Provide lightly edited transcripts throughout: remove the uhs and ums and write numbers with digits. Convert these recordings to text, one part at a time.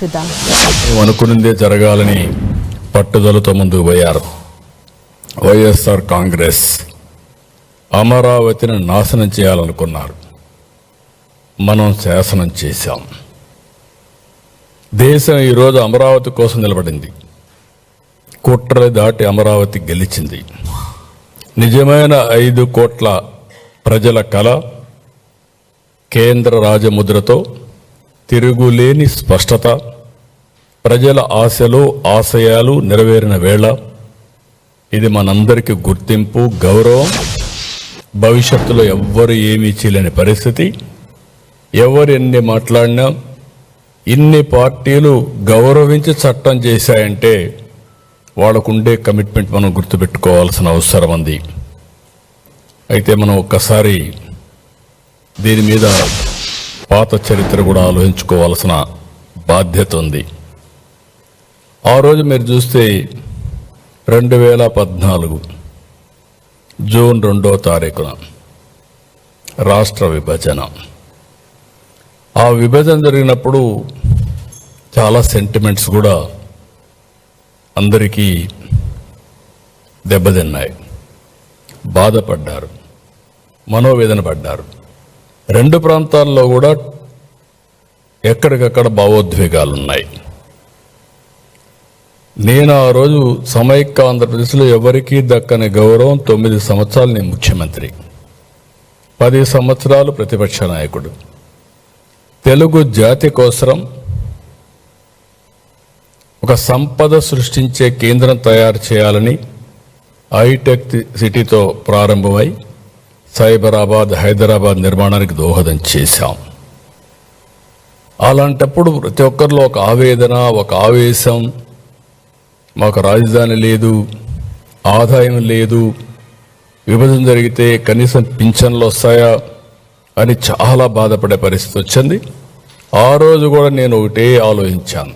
చూద్దాం. అనుకున్నదే జరగాలని పట్టుదలతో ముందుకు పోయారు. వైఎస్ఆర్ కాంగ్రెస్ అమరావతిని నాశనం చేయాలనుకున్నారు. మనం శాసనం చేశాం. దేశం ఈరోజు అమరావతి కోసం నిలబడింది. కుట్ర దాటి అమరావతి గెలిచింది. నిజమైన 5 కోట్ల ప్రజల కల కేంద్ర రాజముద్రతో తిరుగులేని స్పష్టత, ప్రజల ఆశలు ఆశయాలు నెరవేరిన వేళ ఇది మనందరికీ గుర్తింపు, గౌరవం. భవిష్యత్తులో ఎవ్వరు ఏమీ చేయలేని పరిస్థితి. ఎవరు ఎన్ని మాట్లాడినా, ఇన్ని పార్టీలు గౌరవించి చట్టం చేశాయంటే వాళ్ళకుండే కమిట్మెంట్ మనం గుర్తుపెట్టుకోవాల్సిన అవసరం ఉంది. అయితే మనం ఒక్కసారి దీని మీద పాత చరిత్ర కూడా ఆలోచించుకోవాల్సిన బాధ్యత ఉంది. ఆ రోజు మీరు చూస్తే 2014 జూన్ 2వ తారీఖున రాష్ట్ర విభజన. ఆ విభజన జరిగినప్పుడు చాలా సెంటిమెంట్స్ కూడా అందరికీ దెబ్బతిన్నాయి. బాధపడ్డారు, మనోవేదన పడ్డారు. 2 ప్రాంతాల్లో కూడా ఎక్కడికక్కడ భావోద్వేగాలున్నాయి. నేను ఆ రోజు సమైక్య ఆంధ్రప్రదేశ్లో ఎవరికీ దక్కని గౌరవం. 9 సంవత్సరాలు నేను ముఖ్యమంత్రి, 10 సంవత్సరాలు ప్రతిపక్ష నాయకుడు. తెలుగు జాతి కోసం ఒక సంపద సృష్టించే కేంద్రం తయారు చేయాలని హైటెక్ సిటీతో ప్రారంభమై సైబరాబాద్, హైదరాబాద్ నిర్మాణానికి దోహదం చేశాం. అలాంటప్పుడు ప్రతి ఒక్కరిలో ఒక ఆవేదన, ఒక ఆవేశం. మాకు రాజధాని లేదు, ఆదాయం లేదు, విభజన జరిగితే కనీసం పింఛన్లు వస్తాయా అని చాలా బాధపడే పరిస్థితి వచ్చింది. ఆ రోజు కూడా నేను ఒకటే ఆలోచించాను,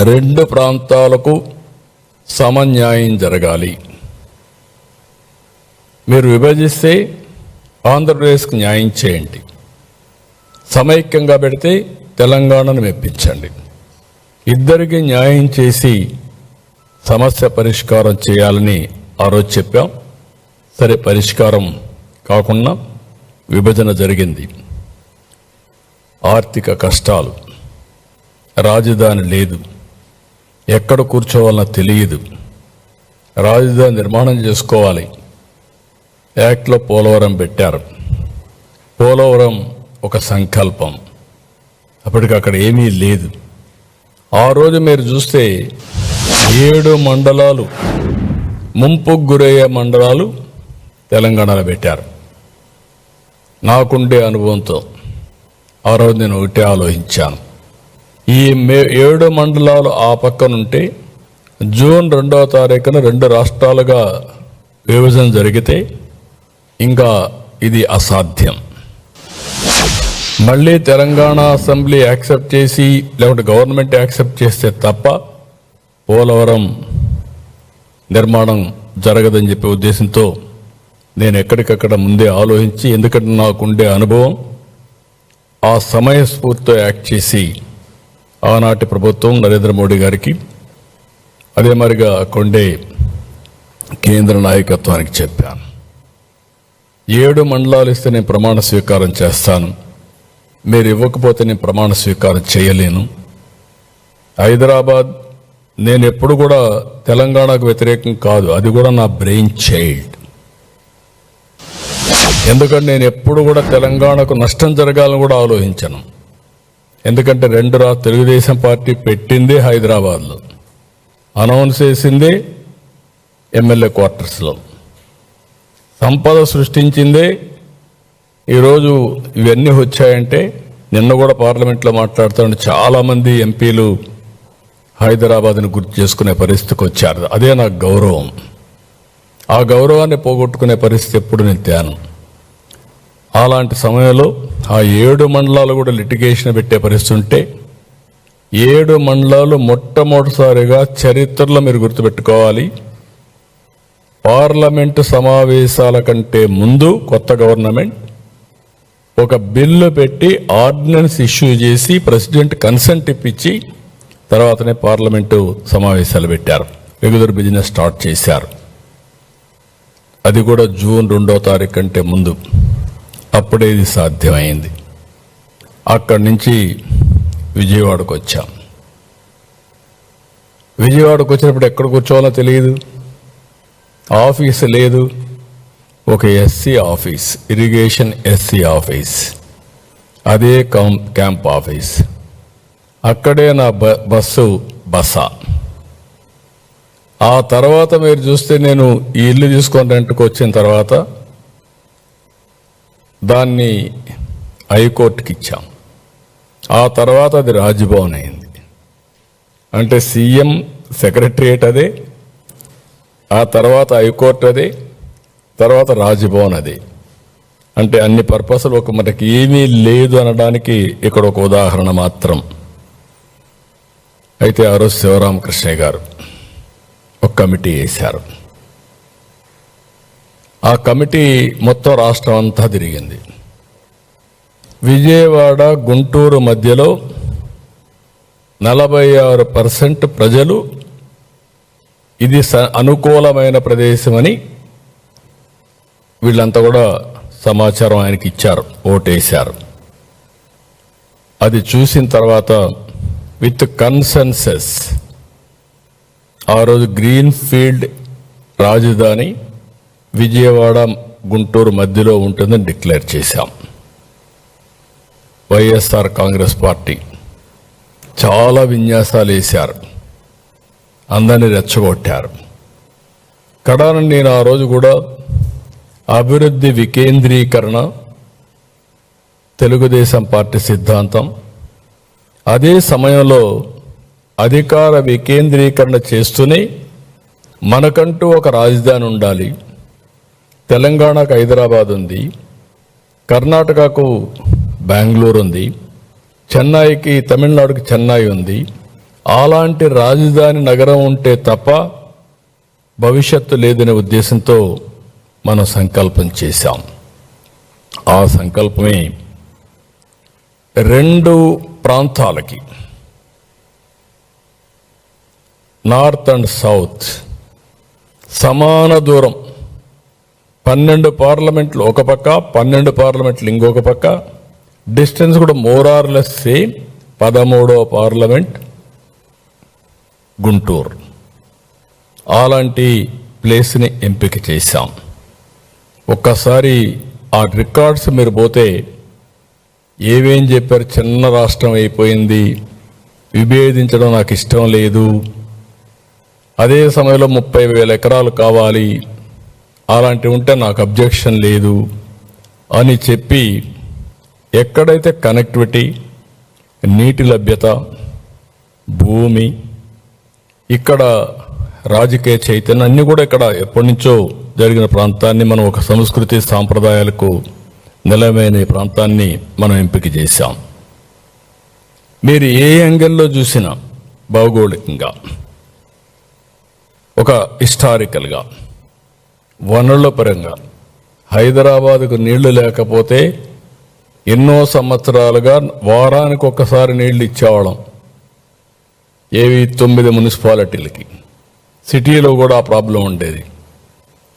2 ప్రాంతాలకు సమన్యాయం జరగాలి. మీరు విభజిస్తే ఆంధ్రప్రదేశ్కి న్యాయం చేయండి, సమైక్యంగా పెడితే తెలంగాణను మెప్పించండి. ఇద్దరికి న్యాయం చేసి సమస్య పరిష్కారం చేయాలని ఆ రోజు చెప్పాం. సరే, పరిష్కారం కాకుండా విభజన జరిగింది. ఆర్థిక కష్టాలు, రాజధాని లేదు, ఎక్కడ కూర్చోవాలన్నా తెలియదు, రాజధాని నిర్మాణం చేసుకోవాలి. యాక్ట్లో పోలవరం పెట్టారు. పోలవరం ఒక సంకల్పం, అప్పటికి అక్కడ ఏమీ లేదు. ఆ రోజు మీరు చూస్తే 7 మండలాలు, ముంపుకు గురయ్యే మండలాలు తెలంగాణలో పెట్టారు. నాకుండే అనుభవంతో ఆ రోజు నేను ఒకటే ఆలోచించాను, ఈ 7 మండలాలు ఆ పక్కనుంటే జూన్ 2వ తారీఖున 2 రాష్ట్రాలుగా విభజన జరిగితే ఇంకా ఇది అసాధ్యం. మళ్ళీ తెలంగాణ అసెంబ్లీ యాక్సెప్ట్ చేసి లేకుంటే గవర్నమెంట్ యాక్సెప్ట్ చేస్తే తప్ప పోలవరం నిర్మాణం జరగదని చెప్పే ఉద్దేశంతో నేను ఎక్కడికక్కడ ముందే ఆలోచించి, ఎందుకంటే నాకుండే అనుభవం, ఆ సమయస్ఫూర్తితో యాక్ట్ చేసి ఆనాటి ప్రభుత్వం నరేంద్ర మోడీ గారికి, అదే మరిగా కొండే కేంద్ర నాయకత్వానికి చెప్పాను, 7 మండలాలు ఇస్తే నేను ప్రమాణ స్వీకారం చేస్తాను, మీరు ఇవ్వకపోతే నేను ప్రమాణ స్వీకారం చేయలేను. హైదరాబాద్ నేను ఎప్పుడు కూడా తెలంగాణకు వ్యతిరేకం కాదు, అది కూడా నా బ్రెయిన్ చైల్డ్. ఎందుకంటే నేను ఎప్పుడు కూడా తెలంగాణకు నష్టం జరగాలని కూడా ఆలోచించను. ఎందుకంటే 2 తెలుగుదేశం పార్టీ పెట్టిందే హైదరాబాద్లో, అనౌన్స్ చేసిందే ఎమ్మెల్యే క్వార్టర్స్లో, సంపద సృష్టించిందే. ఈరోజు ఇవన్నీ వచ్చాయంటే, నిన్న కూడా పార్లమెంట్లో మాట్లాడుతుంటే చాలామంది ఎంపీలు హైదరాబాద్ని గుర్తు చేసుకునే పరిస్థితికి వచ్చారు. అదే నాకు గౌరవం. ఆ గౌరవాన్ని పోగొట్టుకునే పరిస్థితి ఎప్పుడు నేను తేను. అలాంటి సమయంలో ఆ 7 మండలాలు కూడా లిటిగేషన్ పెట్టే పరిస్థితి ఉంటే, 7 మండలాలు మొట్టమొదటిసారిగా చరిత్రలో మీరు గుర్తుపెట్టుకోవాలి, పార్లమెంటు సమావేశాల కంటే ముందు కొత్త గవర్నమెంట్ ఒక బిల్లు పెట్టి ఆర్డినెన్స్ ఇష్యూ చేసి ప్రెసిడెంట్ కన్సెంట్ ఇప్పించి తర్వాతనే పార్లమెంటు సమావేశాలు పెట్టారు. రెగ్యులర్ బిజినెస్ స్టార్ట్ చేశారు. అది కూడా జూన్ 2వ తారీఖు కంటే ముందు. అప్పుడే ఇది సాధ్యమైంది. అక్కడి నుంచి విజయవాడకు వచ్చాం. విజయవాడకు వచ్చినప్పుడు ఎక్కడ కూర్చోవాలో తెలియదు, ఆఫీసు లేదు. ఒక SC office, irrigation SC office, అదే క్యాంప్ ఆఫీస్. అక్కడే నా బస. ఆ తర్వాత మీరు చూస్తే నేను ఈ ఇల్లు తీసుకొని రెంట్కి వచ్చిన తర్వాత దాన్ని హైకోర్టుకి ఇచ్చాం. ఆ తర్వాత అది రాజ్భవన్ అయింది. అంటే సీఎం సెక్రటరియేట్ అదే, ఆ తర్వాత హైకోర్టు అదే, తర్వాత రాజ్భవన్ అదే. అంటే అన్ని పర్పస్లు మనకి ఏమీ లేదు అనడానికి ఇక్కడ ఒక ఉదాహరణ మాత్రం. అయితే ఆ రోజు శివరామకృష్ణయ్య గారు ఒక కమిటీ వేశారు. ఆ కమిటీ మొత్తం రాష్ట్రం అంతా తిరిగింది. విజయవాడ గుంటూరు మధ్యలో 46% ప్రజలు ఇది అనుకూలమైన ప్రదేశమని వీళ్ళంతా కూడా సమాచారం ఆయనకి ఇచ్చారు, ఓటేశారు. అది చూసిన తర్వాత విత్ కన్సెన్సస్ ఆ రోజు గ్రీన్ ఫీల్డ్ రాజధాని విజయవాడ గుంటూరు మధ్యలో ఉంటుందని డిక్లేర్ చేశాం. వైఎస్ఆర్ కాంగ్రెస్ పార్టీ చాలా విన్యాసాలు వేశారు, అందరినీ రెచ్చగొట్టారు. కడాన నేను ఆ రోజు కూడా అభివృద్ధి వికేంద్రీకరణ తెలుగుదేశం పార్టీ సిద్ధాంతం, అదే సమయంలో అధికార వికేంద్రీకరణ చేస్తూనే మనకంటూ ఒక రాజధాని ఉండాలి. తెలంగాణకు హైదరాబాద్ ఉంది, కర్ణాటకకు బెంగళూరు ఉంది, చెన్నైకి తమిళనాడుకి చెన్నై ఉంది. అలాంటి రాజధాని నగరం ఉంటే తప్ప భవిష్యత్తు లేదనే ఉద్దేశంతో మనం సంకల్పం చేశాం. ఆ సంకల్పమే 2 ప్రాంతాలకి, నార్త్ అండ్ సౌత్ సమాన దూరం, 12 పార్లమెంట్లు ఒక పక్క, 12 పార్లమెంట్లు ఇంకొక పక్క, డిస్టెన్స్ కూడా మోరార్లెస్ సేమ్. 13వ పార్లమెంట్ గుంటూరు. అలాంటి ప్లేస్ని ఎంపిక చేశాం. ఒక్కసారి ఆ రికార్డ్స్ మీరు పోతే ఏవేం చెప్పారు, చిన్న రాష్ట్రం అయిపోయింది, విభేదించడం నాకు ఇష్టం లేదు, అదే సమయంలో 30,000 ఎకరాలు కావాలి, అలాంటివి ఉంటే నాకు అబ్జెక్షన్ లేదు అని చెప్పి ఎక్కడైతే కనెక్టివిటీ, నీటి లభ్యత, భూమి, ఇక్కడ రాజకీయ చైతన్యం అన్నీ కూడా ఇక్కడ ఎప్పటి నుంచో జరిగిన ప్రాంతాన్ని మనం ఒక సంస్కృతి సాంప్రదాయాలకు నిలమైన ప్రాంతాన్ని మనం ఎంపిక చేశాం. మీరు ఏ యాంగిల్లో చూసినా భౌగోళికంగా, ఒక హిస్టారికల్గా, వనరుల పరంగా హైదరాబాద్కు నీళ్లు లేకపోతే ఎన్నో సంవత్సరాలుగా వారానికి ఒక్కసారి నీళ్లు ఇచ్చేవాళ్ళం. ఏవి 9 మున్సిపాలిటీలకి. సిటీలో కూడా ఆ ప్రాబ్లం ఉండేది.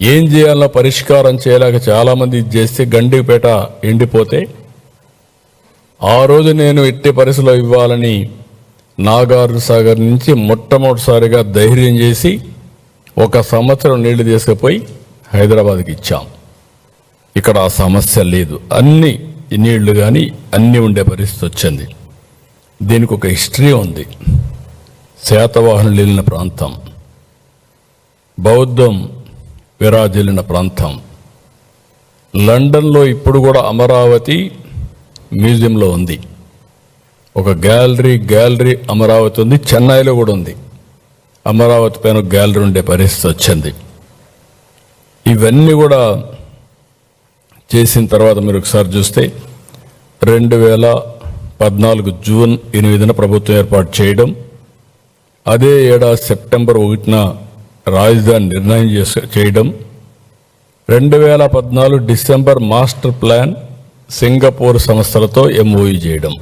ఏం చేయాలన్నా పరిష్కారం చేయలేక చాలామంది ఇది చేస్తే గండిపేట ఎండిపోతే ఆ రోజు నేను ఎట్టి పరిస్థితిలో ఇవ్వాలని నాగార్జున సాగర్ నుంచి మొట్టమొదటిసారిగా ధైర్యం చేసి 1 సంవత్సరం నీళ్లు తీసుకుపోయి హైదరాబాద్కి ఇచ్చాం. ఇక్కడ ఆ సమస్య లేదు, అన్ని నీళ్లు కానీ అన్నీ ఉండే పరిస్థితి వచ్చింది. దీనికి ఒక హిస్టరీ ఉంది. శాతవాహనులు వెళ్ళిన ప్రాంతం, బౌద్ధం విరాజిల్లిన ప్రాంతం. లండన్లో ఇప్పుడు కూడా అమరావతి మ్యూజియంలో ఉంది, ఒక గ్యాలరీ అమరావతి ఉంది. చెన్నైలో కూడా ఉంది, అమరావతి పైన గ్యాలరీ ఉండే పరిస్థితి వచ్చింది. ఇవన్నీ కూడా చేసిన తర్వాత మీరు ఒకసారి చూస్తే 2014 జూన్ 8న ప్రభుత్వం ఏర్పాటు చేయడం, అదే ఏడాది సెప్టెంబర్ 1న రాజధాని నిర్ణయం చేయడం, 2014 డిసెంబర్ మాస్టర్ ప్లాన్ సింగపూర్ సంస్థలతో ఎంఓయూ చేయడం.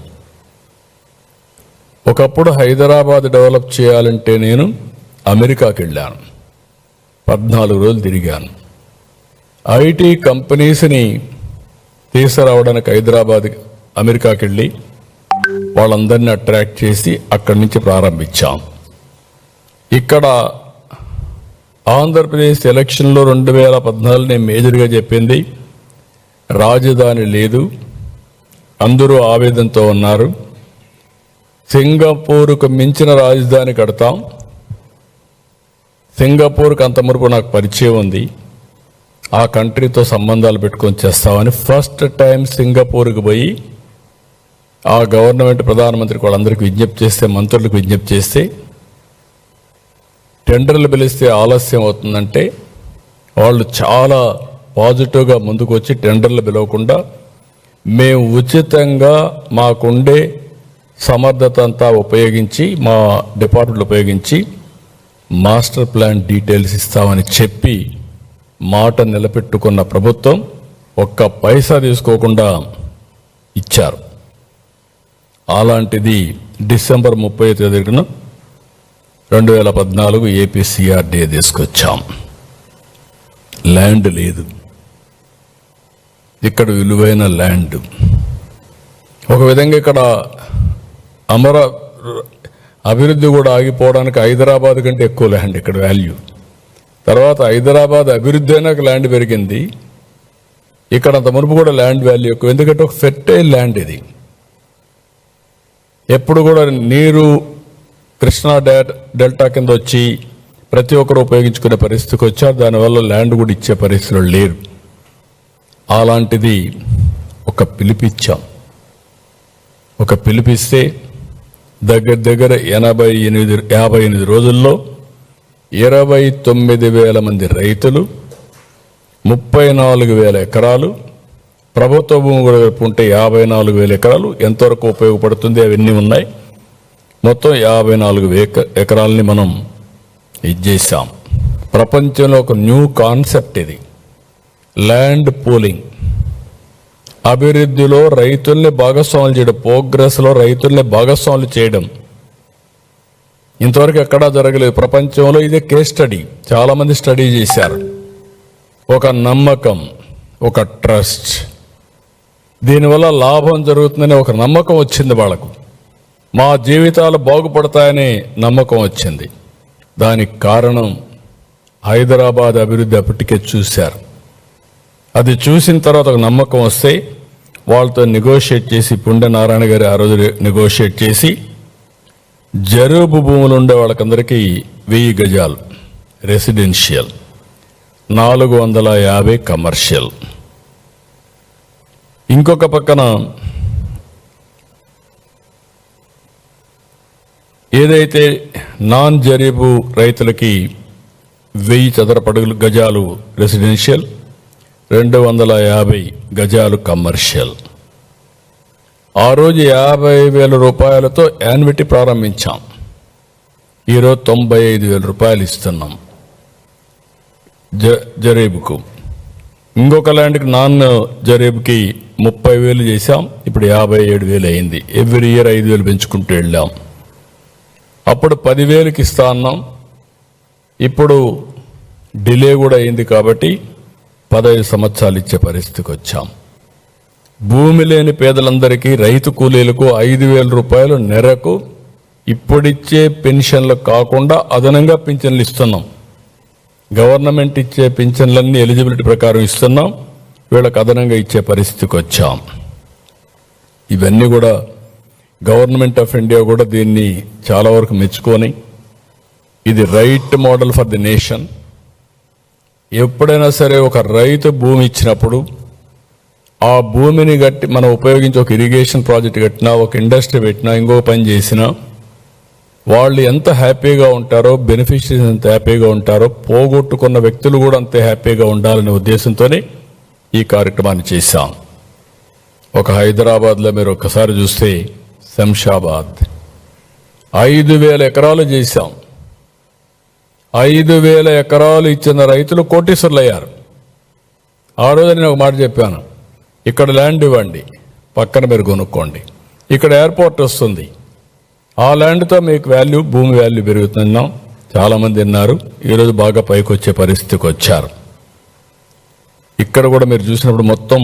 ఒకప్పుడు హైదరాబాద్ డెవలప్ చేయాలంటే నేను అమెరికాకి వెళ్ళాను, 14 రోజులు తిరిగాను. ఐటీ కంపెనీస్ని తీసుకురావడానికి హైదరాబాద్ అమెరికాకి వెళ్ళి వాళ్ళందరినీ అట్రాక్ట్ చేసి అక్కడి నుంచి ప్రారంభించాం. ఇక్కడ ఆంధ్రప్రదేశ్ ఎలక్షన్లో 2014 నేను మేజర్గా చెప్పింది, రాజధాని లేదు, అందరూ ఆవేదనతో ఉన్నారు, సింగపూర్కు మించిన రాజధాని కడతాం. సింగపూర్కి అంత మునుపు నాకు పరిచయం ఉంది, ఆ కంట్రీతో సంబంధాలు పెట్టుకొని చేస్తామని ఫస్ట్ టైం సింగపూర్కి పోయి ఆ గవర్నమెంట్ ప్రధానమంత్రికి వాళ్ళందరికీ విజ్ఞప్తి చేస్తే, మంత్రులకు విజ్ఞప్తి చేస్తే, టెండర్లు పిలిస్తే ఆలస్యం అవుతుందంటే వాళ్ళు చాలా పాజిటివ్గా ముందుకు వచ్చి టెండర్లు పిలవకుండా మేము ఉచితంగా మాకుండే సమర్థత అంతా ఉపయోగించి, మా డిపార్ట్మెంట్లు ఉపయోగించి మాస్టర్ ప్లాన్ డీటెయిల్స్ ఇస్తామని చెప్పి మాట నిలబెట్టుకున్న ప్రభుత్వం ఒక్క పైసా తీసుకోకుండా ఇచ్చారు. అలాంటిది డిసెంబర్ 30వ తేదీన 2014 ఏపీ సిఆర్డీఏ తీసుకొచ్చాం. ల్యాండ్ లేదు, ఇక్కడ విలువైన ల్యాండ్. ఒక విధంగా ఇక్కడ అభివృద్ధి కూడా ఆగిపోవడానికి హైదరాబాద్ కంటే ఎక్కువ ల్యాండ్ ఇక్కడ వాల్యూ. తర్వాత హైదరాబాద్ అభివృద్ధి అయినాక ల్యాండ్ పెరిగింది, ఇక్కడ అంత మునుపు కూడా ల్యాండ్ వాల్యూ ఎక్కువ. ఎందుకంటే ఒక ఫెర్టైల్ ల్యాండ్ ఇది. ఎప్పుడు కూడా నీరు కృష్ణా డెల్టా కింద వచ్చి ప్రతి ఒక్కరు ఉపయోగించుకునే పరిస్థితికి వచ్చారు. దానివల్ల ల్యాండ్ కూడా ఇచ్చే పరిస్థితులు లేరు. అలాంటిది ఒక పిలిపిస్తే దగ్గర 58 రోజుల్లో 29,000 మంది రైతులు, 34,000 ఎకరాలు, ప్రభుత్వ భూమి కూడా ఉంటే 54,000 ఎకరాలు ఎంతవరకు ఉపయోగపడుతుంది అవన్నీ ఉన్నాయి. మొత్తం 54,000 ఎకరాలని మనం ఇచ్చేసాం. ప్రపంచంలో ఒక న్యూ కాన్సెప్ట్ ఇది, ల్యాండ్ పూలింగ్. అభివృద్ధిలో రైతుల్ని భాగస్వాములు చేయడం, ప్రోగ్రెస్లో రైతుల్ని భాగస్వాములు చేయడం ఇంతవరకు ఎక్కడా జరగలేదు ప్రపంచంలో. ఇదే కేస్ స్టడీ, చాలామంది స్టడీ చేశారు. ఒక నమ్మకం, ఒక ట్రస్ట్, దీనివల్ల లాభం జరుగుతుందనే ఒక నమ్మకం వచ్చింది వాళ్ళకు. మా జీవితాలు బాగుపడతాయనే నమ్మకం వచ్చింది. దానికి కారణం హైదరాబాద్ అభివృద్ధి అప్పటికే చూశారు. అది చూసిన తర్వాత ఒక నమ్మకం వస్తే వాళ్ళతో నెగోషియేట్ చేసి, పుండె నారాయణ గారు ఆ రోజు నెగోషియేట్ చేసి జరుపు భూములు ఉండే వాళ్ళకందరికీ 1000 గజాలు రెసిడెన్షియల్, 450 కమర్షియల్. ఇంకొక పక్కన ఏదైతే నాన్ జరీబు రైతులకి 1000 చదరపు గజాలు రెసిడెన్షియల్, 250 గజాలు కమర్షియల్. ఆ రోజు 50,000 రూపాయలతో యాన్యుటీ ప్రారంభించాం. ఈరోజు 95,000 రూపాయలు ఇస్తున్నాం జరీబుకు. ఇంకొక ల్యాండ్కి నాన్ జరీబుకి 30,000 చేశాం, ఇప్పుడు 57,000 అయింది. ఎవ్రీ ఇయర్ 5,000 పెంచుకుంటూ వెళ్ళాం. అప్పుడు 10,000కి ఇస్తా అన్నాం, ఇప్పుడు డిలే కూడా అయింది కాబట్టి 15 సంవత్సరాలు ఇచ్చే పరిస్థితికి వచ్చాం. భూమి లేని పేదలందరికీ, రైతు కూలీలకు 5,000 రూపాయలు నెలకు ఇప్పుడిచ్చే పెన్షన్లు కాకుండా అదనంగా పింఛన్లు ఇస్తున్నాం. గవర్నమెంట్ ఇచ్చే పింఛన్లన్నీ ఎలిజిబిలిటీ ప్రకారం ఇస్తున్నాం, వీళ్ళకి అదనంగా ఇచ్చే పరిస్థితికి వచ్చాం. ఇవన్నీ కూడా గవర్నమెంట్ ఆఫ్ ఇండియా కూడా దీన్ని చాలా వరకు మెచ్చుకొని, ఇది right model for the nation. ఎప్పుడైనా సరే ఒక రైతు భూమి ఇచ్చినప్పుడు ఆ భూమిని గట్టి మనం ఉపయోగించి ఒక ఇరిగేషన్ ప్రాజెక్ట్ కట్టినా, ఒక ఇండస్ట్రీ పెట్టినా, ఇంకో పని చేసినా వాళ్ళు ఎంత హ్యాపీగా ఉంటారో, బెనిఫిషరీస్ ఎంత హ్యాపీగా ఉంటారో, పోగొట్టుకున్న వ్యక్తులు కూడా అంతే హ్యాపీగా ఉండాలనే ఉద్దేశంతోనే ఈ కార్యక్రమాన్ని చేశాం. ఒక హైదరాబాద్లో మీరు ఒక్కసారి చూస్తే శంషాబాద్ 5,000 ఎకరాలు చేశాం. 5,000 ఎకరాలు ఇచ్చిన రైతులు కోటీశ్వరులు అయ్యారు. ఆ రోజు నేను ఒక మాట చెప్పాను, ఇక్కడ ల్యాండ్ ఇవ్వండి, పక్కన మీరు కొనుక్కోండి, ఇక్కడ ఎయిర్పోర్ట్ వస్తుంది, ఆ ల్యాండ్తో మీకు వాల్యూ, భూమి వాల్యూ పెరుగుతున్నాం. చాలామంది విన్నారు, ఈరోజు బాగా పైకి వచ్చే పరిస్థితికి వచ్చారు. ఇక్కడ కూడా మీరు చూసినప్పుడు మొత్తం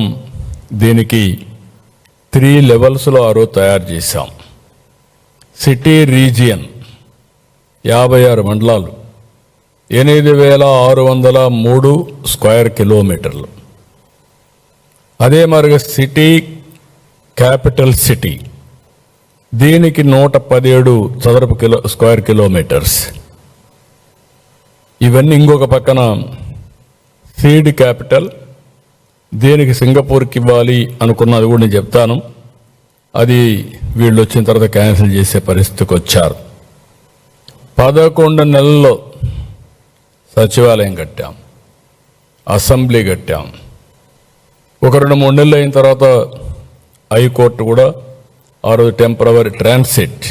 దీనికి 3 లెవెల్స్లో ఆ రోజు తయారు చేశాం. సిటీ రీజియన్ 56 మండలాలు, 8,603 స్క్వేర్ కిలోమీటర్లు. అదే మరిగా సిటీ క్యాపిటల్ సిటీ, దీనికి 117 చదరపు స్క్వేర్ కిలోమీటర్స్. ఇవన్నీ ఇంకొక పక్కన సీడ్ క్యాపిటల్, దీనికి సింగపూర్కి ఇవ్వాలి అనుకున్నది కూడా నేను చెప్తాను. అది వీళ్ళు వచ్చిన తర్వాత క్యాన్సిల్ చేసే పరిస్థితికి వచ్చారు. 11 నెలల్లో సచివాలయం కట్టాం, అసెంబ్లీ కట్టాం. ఒక 2-3 నెలలు అయిన తర్వాత హైకోర్టు కూడా ఆ రోజు టెంపరవరీ ట్రాన్సిట్.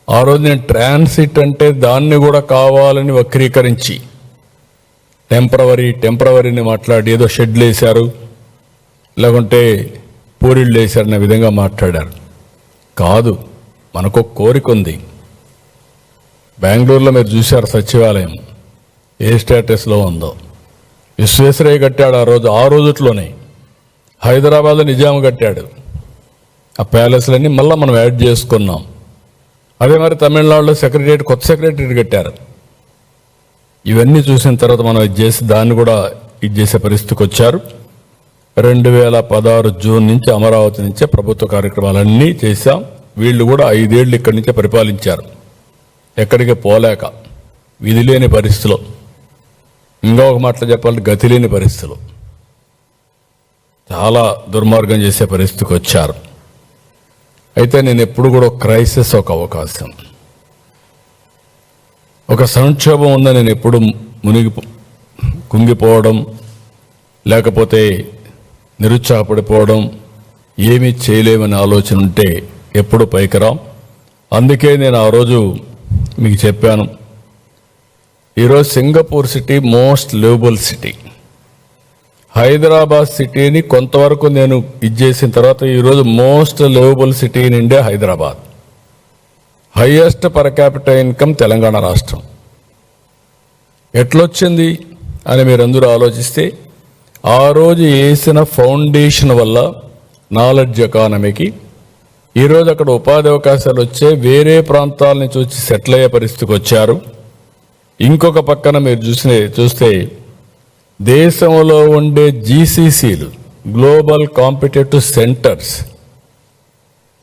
ఆ రోజు నేను ట్రాన్సిట్ అంటే దాన్ని కూడా కావాలని వక్రీకరించి టెంపరవరీని మాట్లాడి ఏదో షెడ్లు వేశారు, లేకుంటే పూరిళ్ళు వేశారనే విధంగా మాట్లాడారు. కాదు, మనకు కోరిక ఉంది. బెంగళూరులో మీరు చూశారు సచివాలయం ఏ స్టేటస్లో ఉందో. విశ్వేశ్వరయ్య కట్టాడు ఆ రోజుట్లోనే. హైదరాబాద్లో నిజాం కట్టాడు. ఆ ప్యాలెస్లన్నీ మళ్ళీ మనం యాడ్ చేసుకున్నాం. అదే మరి తమిళనాడులో కొత్త సెక్రటరియట్ కట్టారు. ఇవన్నీ చూసిన తర్వాత మనం దాన్ని కూడా చేసే పరిస్థితికి వచ్చారు. 2016 జూన్ నుంచి అమరావతి నుంచే ప్రభుత్వ కార్యక్రమాలన్నీ చేశాం. వీళ్ళు కూడా 5 ఏళ్ళు ఇక్కడి నుంచే పరిపాలించారు, ఎక్కడికి పోలేక, విధి లేని పరిస్థితిలో, ఇంకా ఒక మాటలో చెప్పాలంటే గతి లేని పరిస్థితిలో చాలా దుర్మార్గం చేసే పరిస్థితికి వచ్చారు. అయితే నేను ఎప్పుడు కూడా క్రైసిస్ ఒక అవకాశం, ఒక సంక్షోభం ఉందని నేను ఎప్పుడు కుంగిపోవడం, లేకపోతే నిరుత్సాహపడిపోవడం, ఏమీ చేయలేమని ఆలోచన ఉంటే ఎప్పుడు పైకిరాం. అందుకే నేను ఆ రోజు మీకు చెప్పాను, ఈరోజు Singapore city most liveable city. Hyderabad సిటీని కొంతవరకు నేను చేసిన తర్వాత ఈరోజు most liveable city in India Hyderabad. Highest per capital income Telangana రాష్ట్రం. ఎట్లొచ్చింది అని మీరందరూ ఆలోచిస్తే, ఆ రోజు వేసిన ఫౌండేషన్ వల్ల నాలెడ్జ్ ఎకానమీకి ఈరోజు అక్కడ ఉపాధి అవకాశాలు వచ్చే, వేరే ప్రాంతాల నుంచి వచ్చి సెటిల్ అయ్యే పరిస్థితికి వచ్చారు. ఇంకొక పక్కన మీరు చూస్తే దేశంలో ఉండే జీసీసీలు, గ్లోబల్ కాంపిటేటివ్ సెంటర్స్,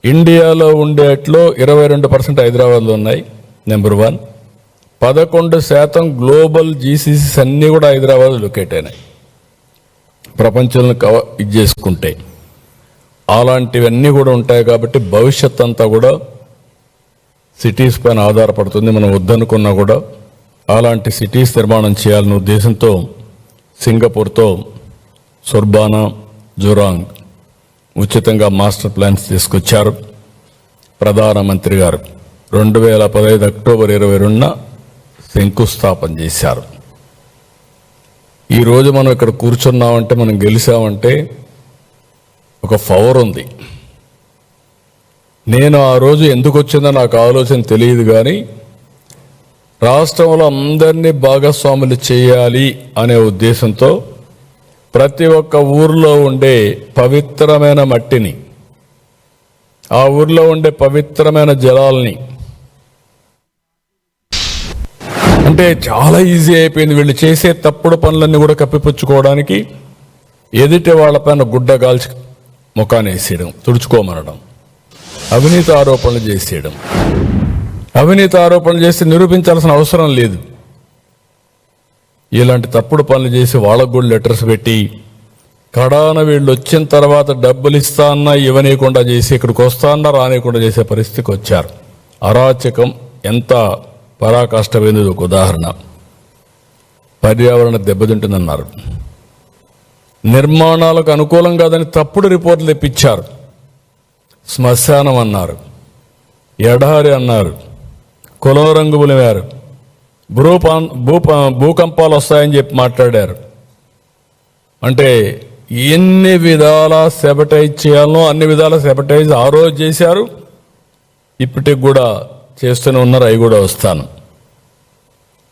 ఇండియాలో ఉండేట్లో 22% హైదరాబాద్లో ఉన్నాయి, నెంబర్ 1. 11% గ్లోబల్ జీసీసీస్ అన్నీ కూడా హైదరాబాద్ లొకేట్ అయినాయి. ప్రపంచంలో చేసుకుంటే అలాంటివన్నీ కూడా ఉంటాయి. కాబట్టి భవిష్యత్ అంతా కూడా సిటీస్ పైన ఆధారపడుతుంది. మనం వద్దనుకున్నా కూడా అలాంటి సిటీస్ నిర్మాణం చేయాలనే ఉద్దేశంతో సింగపూర్తో సుర్బానా, జురాంగ్ ఉచితంగా మాస్టర్ ప్లాన్స్ తీసుకొచ్చారు ప్రధానమంత్రి గారు. 2015 అక్టోబర్ 22న శంకుస్థాపన చేశారు. ఈరోజు మనం ఇక్కడ కూర్చున్నామంటే, మనం గెలిచామంటే ఒక పవర్ ఉంది. నేను ఆ రోజు ఎందుకు వచ్చిందో నాకు ఆలోచన తెలియదు, కానీ రాష్ట్రంలో అందరినీ భాగస్వాములు చేయాలి అనే ఉద్దేశంతో ప్రతి ఒక్క ఊర్లో ఉండే పవిత్రమైన మట్టిని, ఆ ఊర్లో ఉండే పవిత్రమైన జలాల్ని, అంటే చాలా ఈజీ అయిపోయింది వీళ్ళు చేసే తప్పుడు పనులన్నీ కూడా కప్పిపుచ్చుకోవడానికి. ఎదుటి వాళ్ళపైన గుడ్డ గాల్చి ముఖాన్ని వేసేయడం, తుడుచుకోమనడం, అవినీతి ఆరోపణలు చేసేయడం. అవినీతి ఆరోపణలు చేసి నిరూపించాల్సిన అవసరం లేదు. ఇలాంటి తప్పుడు పనులు చేసి వాళ్ళకు కూడా లెటర్స్ పెట్టి, కడాన వీళ్ళు వచ్చిన తర్వాత డబ్బులు ఇస్తా అన్నా ఇవ్వనీయకుండా చేసి, ఇక్కడికి వస్తా అన్నా రానియకుండా చేసే పరిస్థితికి వచ్చారు. అరాచకం ఎంత పరాకాష్ఠమైనది. ఒక ఉదాహరణ, పర్యావరణ దెబ్బతింటుందన్నారు, నిర్మాణాలకు అనుకూలం కాదని తప్పుడు రిపోర్టులు తెప్పించారు. శ్మశానం అన్నారు, ఎడారి అన్నారు, కులం రంగు పులివారు, భూకంపాలు వస్తాయని చెప్పి మాట్లాడారు. అంటే ఎన్ని విధాల సెబటైజ్ చేయాలనో అన్ని విధాల సెబటైజ్ ఆ రోజు చేశారు, ఇప్పటికి కూడా చేస్తూనే ఉన్నారు. అవి కూడా వస్తాను.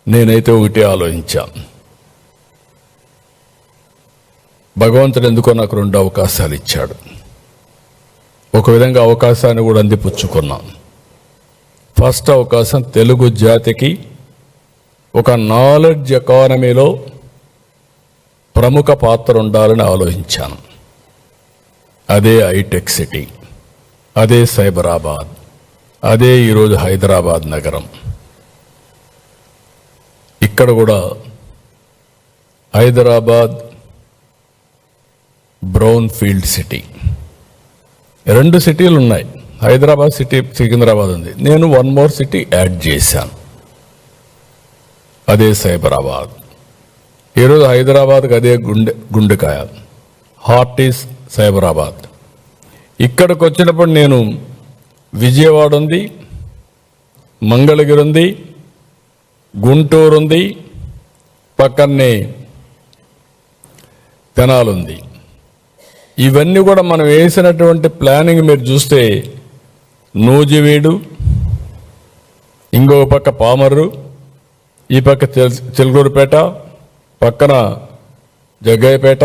నేనైతే ఒకటే ఆలోచించాను, భగవంతుడు ఎందుకో నాకు 2 అవకాశాలు ఇచ్చాడు. ఒక విధంగా అవకాశాన్ని కూడా అందిపుచ్చుకున్నాను. ఫస్ట్ అవకాశం తెలుగు జాతికి ఒక నాలెడ్జ్ ఎకానమీలో ప్రముఖ పాత్ర ఉండాలని ఆలోచించాను. అదే హైటెక్ సిటీ, అదే సైబరాబాద్, అదే ఈరోజు హైదరాబాద్ నగరం. ఇక్కడ కూడా హైదరాబాద్ బ్రౌన్ ఫీల్డ్ సిటీ, 2 సిటీలు ఉన్నాయి. హైదరాబాద్ సిటీ, సికింద్రాబాద్ ఉంది. నేను 1 మోర్ సిటీ యాడ్ చేశాను, అదే సైబరాబాద్. ఈరోజు హైదరాబాద్కి అదే గుండెకాయ, హార్ట్ ఈస్ సైబరాబాద్. ఇక్కడికి వచ్చినప్పుడు నేను విజయవాడ ఉంది, మంగళగిరి ఉంది, గుంటూరు ఉంది, పక్కనే తెనాలి ఉంది. ఇవన్నీ కూడా మనం వేసినటువంటి ప్లానింగ్ మీరు చూస్తే నూజివీడు, ఇంకొక పక్క పామర్రు, ఈ పక్క చిలుకూరుపేట, పక్కన జగ్గయ్యపేట,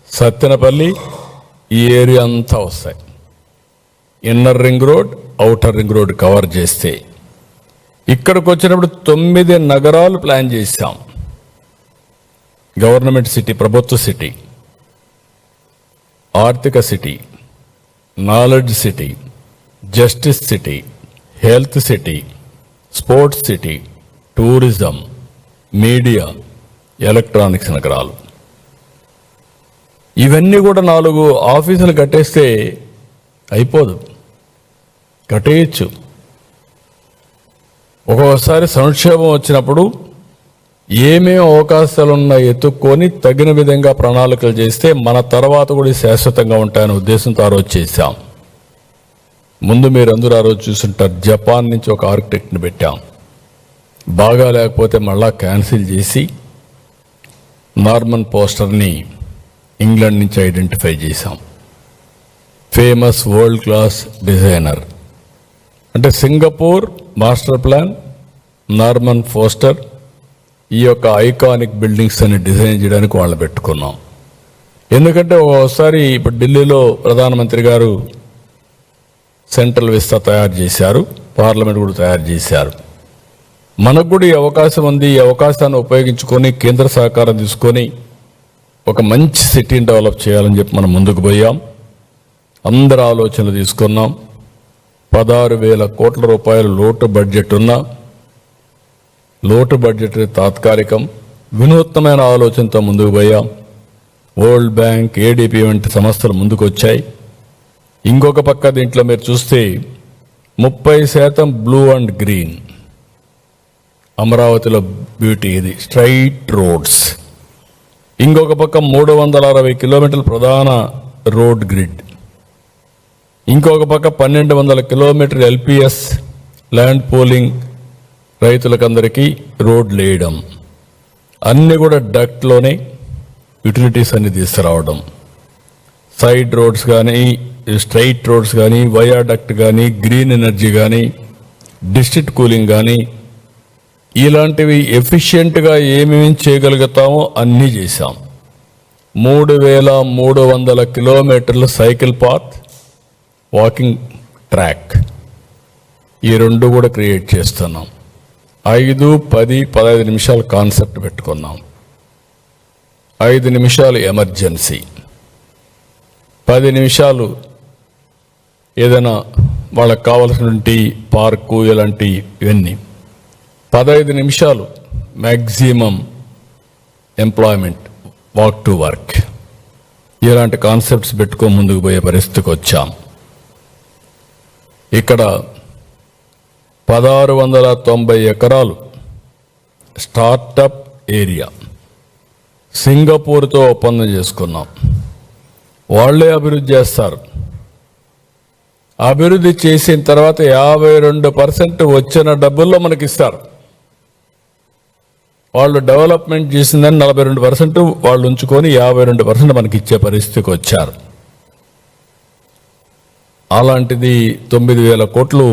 సత్తెనపల్లి, ఈ ఏరియా అంతా వస్తాయి. Inner ring road, outer ring road cover చేస్తే ఇక్కడికి వచ్చినప్పుడు 9 నగరాలు ప్లాన్ చేశాం. గవర్నమెంట్ సిటీ, ప్రభుత్వ సిటీ, ఆర్థిక city, knowledge city, justice city, health city, sports city, tourism, media, electronics నగరాలు. ఇవన్నీ కూడా 4 ఆఫీసులు కట్టేస్తే అయిపోదు, కట్టేయచ్చు. ఒక్కొక్కసారి సంక్షేమం వచ్చినప్పుడు ఏమేమి అవకాశాలున్నా ఎత్తుక్కొని తగిన విధంగా ప్రణాళికలు చేస్తే మన తర్వాత కూడా శాశ్వతంగా ఉంటాయనే ఉద్దేశంతో ఆ రోజు చేశాం. ముందు మీరందరూ ఆ రోజు చూసుంటారు, జపాన్ నుంచి ఒక ఆర్కిటెక్ట్ని పెట్టాం. బాగా లేకపోతే మళ్ళా క్యాన్సిల్ చేసి నార్మన్ పోస్టర్ని ఇంగ్లాండ్ నుంచి ఐడెంటిఫై చేశాం. ఫేమస్ వరల్డ్ క్లాస్ డిజైనర్ అంటే Singapore master plan, Norman foster, ఈ యొక్క ఐకానిక్ బిల్డింగ్స్ అని డిజైన్ చేయడానికి వాళ్ళు పెట్టుకున్నాం. ఎందుకంటే ఒకసారి ఇప్పుడు ఢిల్లీలో ప్రధానమంత్రి గారు సెంట్రల్ విస్తా తయారు చేశారు, పార్లమెంట్ కూడా తయారు చేశారు. మనకు కూడా ఈ అవకాశం ఉంది. ఈ అవకాశాన్ని ఉపయోగించుకొని కేంద్ర సహకారం తీసుకొని ఒక మంచి సిటీని డెవలప్ చేయాలని చెప్పి మనం ముందుకు పోయాం. అందరి ఆలోచనలు తీసుకున్నాం. 16,000 కోట్ల రూపాయలు లోటు బడ్జెట్ ఉన్న లోటు బడ్జెట్ తాత్కాలికం, వినూత్నమైన ఆలోచనతో ముందుకు పోయాం. వరల్డ్ బ్యాంక్, ఏడీపీ వంటి సంస్థలు ముందుకు వచ్చాయి. ఇంకొక పక్క దీంట్లో మీరు చూస్తే 30% బ్లూ అండ్ గ్రీన్, అమరావతిలో బ్యూటీ ఇది, స్ట్రైట్ రోడ్స్. ఇంకొక పక్క 360 కిలోమీటర్ల ప్రధాన రోడ్ గ్రిడ్, ఇంకొక పక్క 1200 కిలోమీటర్ ఎల్పిఎస్ ల్యాండ్ పూలింగ్, రైతులకందరికీ రోడ్లు వేయడం, అన్నీ కూడా డక్ట్లోనే యూటిలిటీస్ అన్ని తీసుకురావడం. సైడ్ రోడ్స్ కానీ, స్ట్రైట్ రోడ్స్ కానీ, వయాడక్ట్ కానీ, గ్రీన్ ఎనర్జీ కానీ, డిస్ట్రిక్ట్ కూలింగ్ కానీ, ఇలాంటివి ఎఫిషియెంట్గా ఏమేమి చేయగలుగుతామో అన్నీ చేశాం. 3,300 కిలోమీటర్ల సైకిల్ పాత్, వాకింగ్ ట్రాక్, ఈ 2 కూడా క్రియేట్ చేస్తున్నాం. 5, 10, 15 నిమిషాలు కాన్సెప్ట్ పెట్టుకున్నాం. 5 నిమిషాలు ఎమర్జెన్సీ, 10 నిమిషాలు ఏదైనా వాళ్ళకి కావాల్సినటువంటి పార్కు ఇలాంటి ఇవన్నీ, 15 నిమిషాలు maximum employment, walk to work. ఇలాంటి కాన్సెప్ట్స్ పెట్టుకొని ముందుకు పోయే పరిస్థితికి వచ్చాం. ఇక్కడ 1690 ఎకరాలు స్టార్టప్ ఏరియా సింగపూర్తో ఒప్పందం చేసుకున్నాం. వాళ్లే అభివృద్ధి చేస్తారు. అభివృద్ధి చేసిన తర్వాత 52% వచ్చిన డబ్బుల్లో మనకి ఇస్తారు. వాళ్ళు డెవలప్మెంట్ చేసిందని 42% వాళ్ళు ఉంచుకొని 52% మనకి ఇచ్చే పరిస్థితికి వచ్చారు. అలాంటిది 9,000 కోట్లు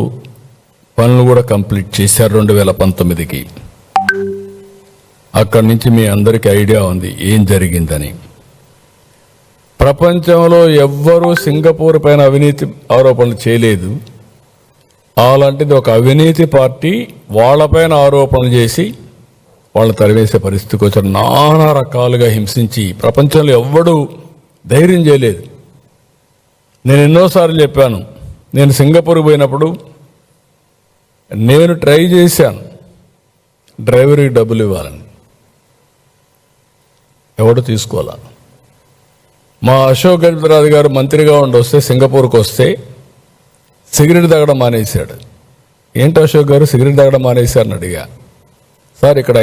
పనులు కూడా కంప్లీట్ చేశారు 2019కి. అక్కడి నుంచి మీ అందరికీ ఐడియా ఉంది ఏం జరిగిందని. ప్రపంచంలో ఎవ్వరూ సింగపూర్ పైన అవినీతి ఆరోపణలు చేయలేదు. అలాంటిది ఒక అవినీతి పార్టీ వాళ్ళపైన ఆరోపణలు చేసి వాళ్ళు తరివేసే పరిస్థితికి వచ్చారు. నానా రకాలుగా హింసించి ప్రపంచంలో ఎవ్వడూ ధైర్యం చేయలేదు. నేను ఎన్నోసార్లు చెప్పాను, నేను సింగపూర్ పోయినప్పుడు నేను ట్రై చేశాను డ్రైవర్కి డబ్బులు ఇవ్వాలని, ఎవడు తీసుకోవాలా. మా అశోక్ గజపతిరాజు గారు మంత్రిగా వస్తే సింగపూర్కి వస్తే సిగరెట్ తాగడం మానేశాడు. ఏంటి అశోక్ గారు సిగరెట్ తాగడం మానేశారని అడిగా. సార్ ఇక్కడ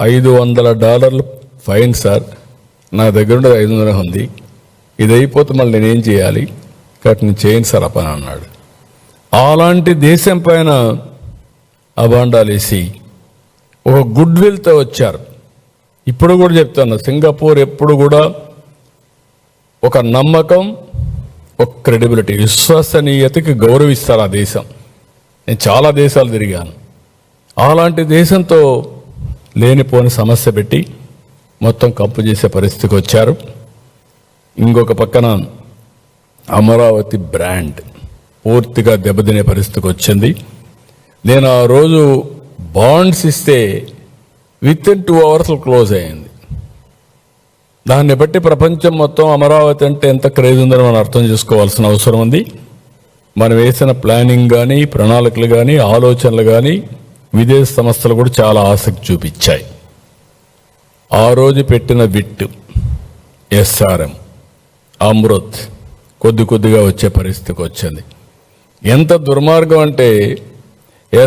$500 ఫైన్ సార్, నా దగ్గర ఉండేది 500 ఉంది, ఇది అయిపోతే మళ్ళీ నేనేం చేయాలి, కాబట్టి నేను చేయను సార్ అప్పని అన్నాడు. అలాంటి దేశం పైన అబాండాలు వేసి ఒక గుడ్ విల్తో వచ్చారు. ఇప్పుడు కూడా చెప్తాను, సింగపూర్ ఎప్పుడు కూడా ఒక నమ్మకం, ఒక క్రెడిబిలిటీ, విశ్వసనీయతకి గౌరవిస్తారు ఆ దేశం. నేను చాలా దేశాలు తిరిగాను. అలాంటి దేశంతో లేనిపోని సమస్య పెట్టి మొత్తం కంపు చేసే పరిస్థితికి వచ్చారు. ఇంకొక పక్కన అమరావతి బ్రాండ్ పూర్తిగా దెబ్బతినే పరిస్థితికి వచ్చింది. నేను ఆ రోజు బాండ్స్ ఇస్తే విత్-ఇన్ 2 hours క్లోజ్ అయింది. దాన్ని బట్టి ప్రపంచం మొత్తం అమరావతి అంటే ఎంత క్రేజ్ ఉందని మనం అర్థం చేసుకోవాల్సిన అవసరం ఉంది. మనం వేసిన ప్లానింగ్ కానీ, ప్రణాళికలు కానీ, ఆలోచనలు కానీ విదేశ సంస్థలు కూడా చాలా ఆసక్తి చూపించాయి. ఆ రోజు పెట్టిన విట్, SRM, అమృత్ కొద్ది కొద్దిగా వచ్చే పరిస్థితికి వచ్చింది. ఎంత దుర్మార్గం అంటే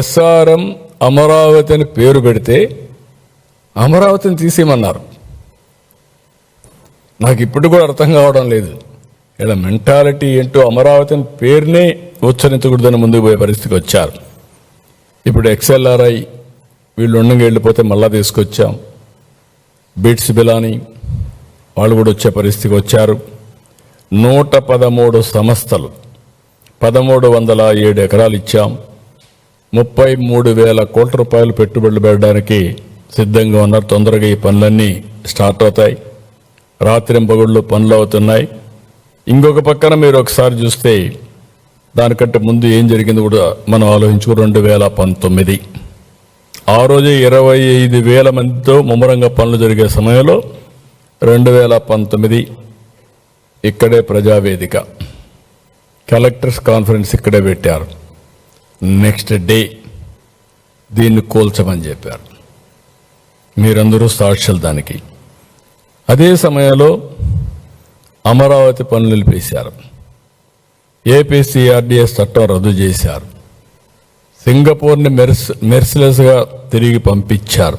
SRM అమరావతి అని పేరు పెడితే అమరావతిని తీసేయమన్నారు. నాకు ఇప్పుడు కూడా అర్థం కావడం లేదు. ఇలా మెంటాలిటీ ఏంటో, అమరావతిని పేరునే ఉచ్చరించకూడదని ముందుకు పోయే పరిస్థితికి వచ్చారు. ఇప్పుడు XLRI వీళ్ళు ఉండగా వెళ్ళిపోతే మళ్ళా తీసుకొచ్చాం. బిట్స్ బిలాని వాళ్ళు కూడా వచ్చే పరిస్థితికి వచ్చారు. 113 సంస్థలు 1,307 ఎకరాలు ఇచ్చాం. 33,000 కోట్ల రూపాయలు పెట్టుబడులు పెట్టడానికి సిద్ధంగా ఉన్నారు. తొందరగా ఈ పనులన్నీ స్టార్ట్ అవుతాయి. రాత్రింపగుళ్ళు పనులు అవుతున్నాయి. ఇంకొక పక్కన మీరు ఒకసారి చూస్తే దానికంటే ముందు ఏం జరిగింది కూడా మనం ఆలోచించుకో. 2019 ఆ రోజే 25,000 మందితో ముమ్మరంగా పనులు జరిగే సమయంలో 2019 ఇక్కడే ప్రజావేదిక, కలెక్టర్స్ కాన్ఫరెన్స్ ఇక్కడే పెట్టారు. నెక్స్ట్ డే దీన్ని కూల్చమని చెప్పారు. మీరందరూ సాక్షులు దానికి. అదే సమయంలో అమరావతి పనులు నిలిపేశారు. APCRDS చట్టం రద్దు చేశారు. సింగపూర్ని మెర్సిలెస్గా తిరిగి పంపించారు.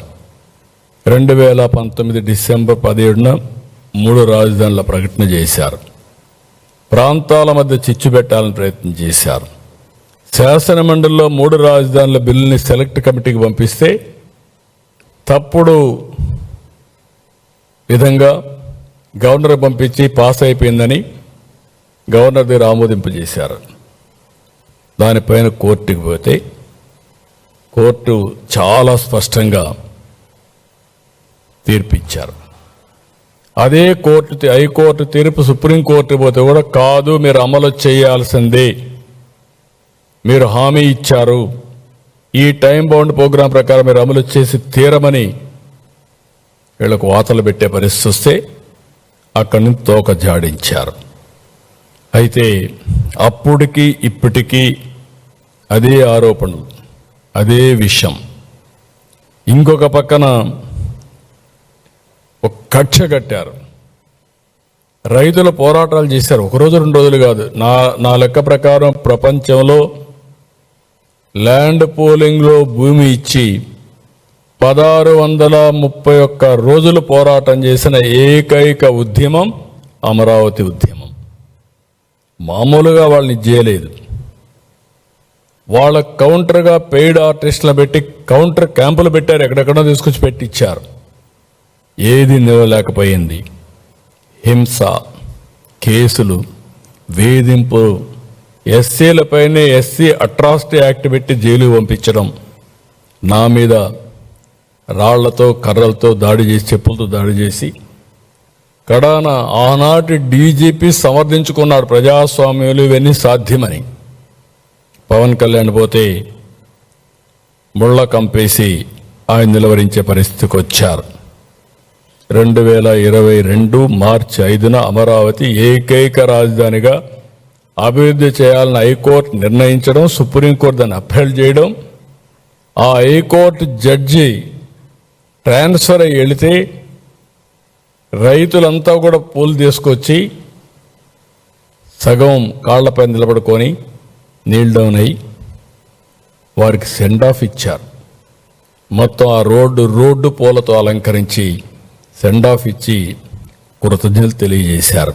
2019 డిసెంబర్ 17న 3 రాజధానుల ప్రకటన చేశారు. ప్రాంతాల మధ్య చిచ్చు పెట్టాలని ప్రయత్నం చేశారు. శాసనమండలిలో 3 రాజధానుల బిల్లుని సెలెక్ట్ కమిటీకి పంపిస్తే తప్పుడు విధంగా గవర్నర్ పంపించి పాస్ అయిపోయిందని గవర్నర్ దగ్గర ఆమోదింపజేశారు. దానిపైన కోర్టుకి పోతే కోర్టు చాలా స్పష్టంగా తీర్పిచ్చారు. అదే కోర్టు, హైకోర్టు తీర్పు సుప్రీంకోర్టు పోతే కూడా కాదు, మీరు అమలు చేయాల్సిందే, మీరు హామీ ఇచ్చారు, ఈ టైం బౌండ్ ప్రోగ్రాం ప్రకారం మీరు అమలు చేసి తీరమని వీళ్ళకు వాతలు పెట్టే పరిస్థితి వస్తే అక్కడి నుంచి తోక జాడించారు. అయితే అప్పటికి ఇప్పటికీ అదే ఆరోపణలు, అదే విషయం. ఇంకొక పక్కన ఒక కక్ష కట్టారు. రైతుల పోరాటాలు చేశారు. 1 రోజు 2 రోజులు కాదు. నా లెక్క ప్రకారం ప్రపంచంలో ల్యాండ్ పూలింగ్లో భూమి ఇచ్చి 1631 రోజులు పోరాటం చేసిన ఏకైక ఉద్యమం అమరావతి ఉద్యమం. మామూలుగా వాళ్ళని చేయలేదు. వాళ్ళ కౌంటర్గా పెయిడ్ ఆర్టిస్టులు పెట్టి కౌంటర్ క్యాంపులు పెట్టారు, ఎక్కడెక్కడో తీసుకొచ్చి పెట్టించారు. ఏది నిలవలేకపోయింది. హింస, కేసులు, వేధింపు, ఎస్సీలపైనే ఎస్సీ అట్రాసిటీ యాక్ట్ పెట్టి జైలు పంపించడం, నా మీద రాళ్లతో కర్రలతో దాడి చేసి, చెప్పులతో దాడి చేసి, కడాన ఆనాటి డీజీపీ సమర్థించుకున్నాడు ప్రజాస్వామ్యాలు ఇవన్నీ సాధ్యమని. పవన్ కళ్యాణ్ పోతే ముళ్ళ కంపేసి ఆయన నిలవరించే పరిస్థితికి వచ్చారు. 2022 మార్చి 5న అమరావతి ఏకైక రాజధానిగా అభివృద్ధి చేయాలని హైకోర్టు నిర్ణయించడం, సుప్రీంకోర్టు దాన్ని అప్పీల్ చేయడం, ఆ హైకోర్టు జడ్జి ట్రాన్స్ఫర్ అయ్యి వెళితే రైతులంతా కూడా పూలు తీసుకొచ్చి సగం కాళ్లపై నిలబడుకొని నీల్ డౌన్ అయ్యి వారికి సెండ్ ఆఫ్ ఇచ్చారు. మొత్తం ఆ రోడ్డు పూలతో అలంకరించి సెండ్ ఆఫ్ ఇచ్చి కృతజ్ఞతలు తెలియజేశారు.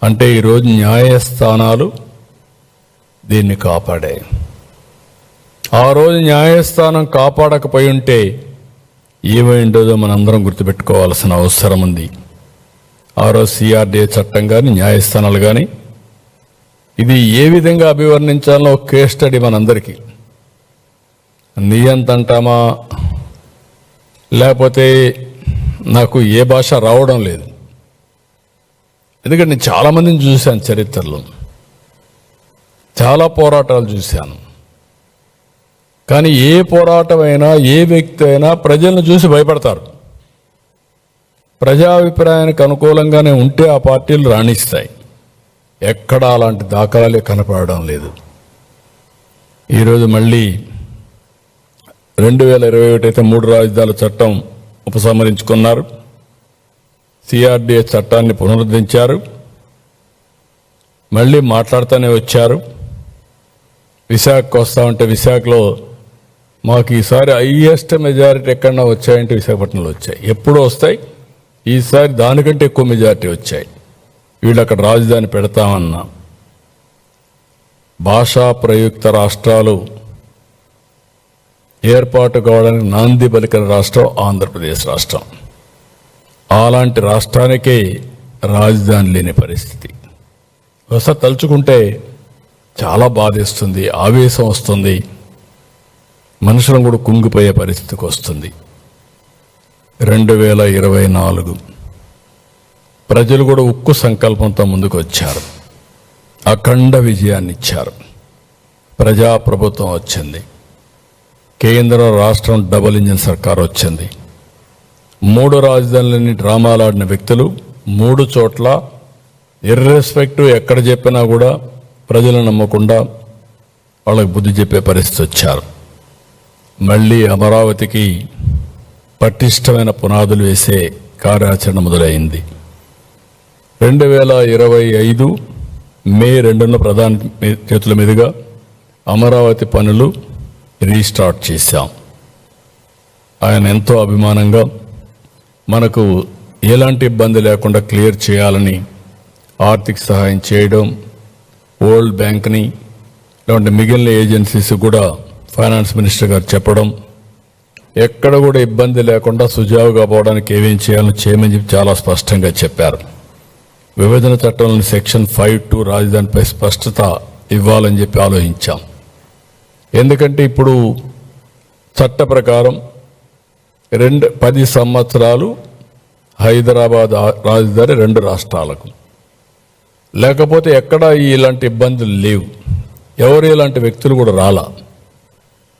అంటే ఈరోజు న్యాయస్థానాలు దీన్ని కాపాడాయి. ఆ రోజు న్యాయస్థానం కాపాడకపోయి ఉంటే ఏమైండోదో మనందరం గుర్తుపెట్టుకోవాల్సిన అవసరం ఉంది. ఆ రోజు సిఆర్డీఏ చట్టం కానీ న్యాయస్థానాలు కానీ ఇది ఏ విధంగా అభివర్ణించాలో కేస్ స్టడీ మనందరికీ. నియంత అంటామా, లేకపోతే నాకు ఏ భాష రావడం లేదు. ఎందుకంటే నేను చాలామందిని చూశాను, చరిత్రలో చాలా పోరాటాలు చూశాను. కానీ ఏ పోరాటమైనా, ఏ వ్యక్తి అయినా ప్రజలను చూసి భయపడతారు. ప్రజాభిప్రాయానికి అనుకూలంగానే ఉంటే ఆ పార్టీలు రాణిస్తాయి. ఎక్కడా అలాంటి దాఖలాలే కనపడడం లేదు. ఈరోజు మళ్ళీ 2021 అయితే 3 రాజధానుల చట్టం ఉపసంహరించుకున్నారు. సిఆర్డీఏ చట్టాన్ని పునరుద్ధరించారు. మళ్ళీ మాట్లాడుతూనే వచ్చారు. విశాఖకు వస్తామంటే విశాఖలో మాకు ఈసారి హైయెస్ట్ మెజారిటీ ఎక్కడన్నా వచ్చాయంటే విశాఖపట్నంలో వచ్చాయి. ఎప్పుడూ వస్తాయి, ఈసారి దానికంటే ఎక్కువ మెజారిటీ వచ్చాయి. వీళ్ళు అక్కడ రాజధాని పెడతామన్నా. భాషా ప్రయుక్త రాష్ట్రాలు ఏర్పాటు కావడానికి నాంది పలికిన రాష్ట్రం ఆంధ్రప్రదేశ్ రాష్ట్రం. అలాంటి రాష్ట్రానికే రాజధాని లేని పరిస్థితి. ఒకసారి తలుచుకుంటే చాలా బాధేస్తుంది, ఆవేశం వస్తుంది, మనుషులను కూడా కుంగిపోయే పరిస్థితికి వస్తుంది. 2024 ప్రజలు కూడా ఉక్కు సంకల్పంతో ముందుకు వచ్చారు. అఖండ విజయాన్ని ఇచ్చారు. ప్రజాప్రభుత్వం వచ్చింది. కేంద్రం రాష్ట్రం డబుల్ ఇంజిన్ సర్కార్ వచ్చింది. 3 రాజధానులని డ్రామాలాడిన వ్యక్తులు 3 చోట్ల ఇర్రెస్పెక్టివ్ ఎక్కడ చెప్పినా కూడా ప్రజలు నమ్మకుండా వాళ్ళకి బుద్ధి చెప్పే పరిస్థితి వచ్చారు. మళ్ళీ అమరావతికి పటిష్టమైన పునాదులు వేసే కార్యాచరణ మొదలైంది. 2025 మే 2న ప్రధాని చేతుల మీదుగా అమరావతి పనులు రీస్టార్ట్ చేశాం. ఆయన ఎంతో అభిమానంగా మనకు ఎలాంటి ఇబ్బంది లేకుండా క్లియర్ చేయాలని ఆర్థిక సహాయం చేయడం, వరల్డ్ బ్యాంక్ని ఇలాంటి మిగిలిన ఏజెన్సీస్ కూడా ఫైనాన్స్ మినిస్టర్ గారు చెప్పడం, ఎక్కడ కూడా ఇబ్బంది లేకుండా సుజావుగా పోవడానికి ఏమేం చేయాలని చేయమని చెప్పి చాలా స్పష్టంగా చెప్పారు. విభజన చట్టంలోని సెక్షన్ 5(2) రాజధానిపై స్పష్టత ఇవ్వాలని చెప్పి ఆలోచించాం. ఎందుకంటే ఇప్పుడు చట్ట ప్రకారం 10 సంవత్సరాలు హైదరాబాద్ రాజధాని 2 రాష్ట్రాలకు, లేకపోతే ఎక్కడా ఇలాంటి ఇబ్బందులు లేవు. ఎవరు ఇలాంటి వ్యక్తులు కూడా రాలా.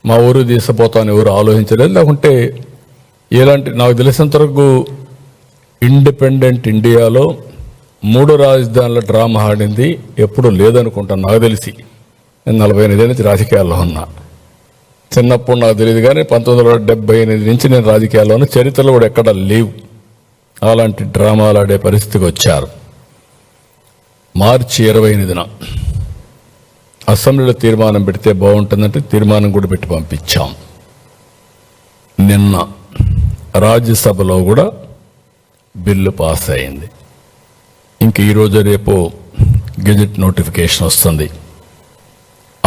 మా ఊరు తీసిపోతాను ఎవరు ఆలోచించలేదు. లేకుంటే ఇలాంటి నాకు తెలిసినంత వరకు ఇండిపెండెంట్ ఇండియాలో 3 రాజధానుల డ్రామా ఆడింది ఎప్పుడు లేదనుకుంటాను. నాకు తెలిసి నేను 48 నుంచి రాజకీయాల్లో ఉన్నా. చిన్నప్పుడు నాకు తెలియదు, కానీ 1978 నుంచి నేను రాజకీయాల్లో ఉన్న. చరిత్రలో కూడా ఎక్కడ లేవు అలాంటి డ్రామాలు ఆడే పరిస్థితికి వచ్చారు. మార్చి 28న అసెంబ్లీలో తీర్మానం పెడితే బాగుంటుందంటే తీర్మానం కూడా పెట్టి పంపించాం. నిన్న రాజ్యసభలో కూడా బిల్లు పాస్ అయింది. ఇంక ఈరోజు రేపు గెజెట్ నోటిఫికేషన్ వస్తుంది.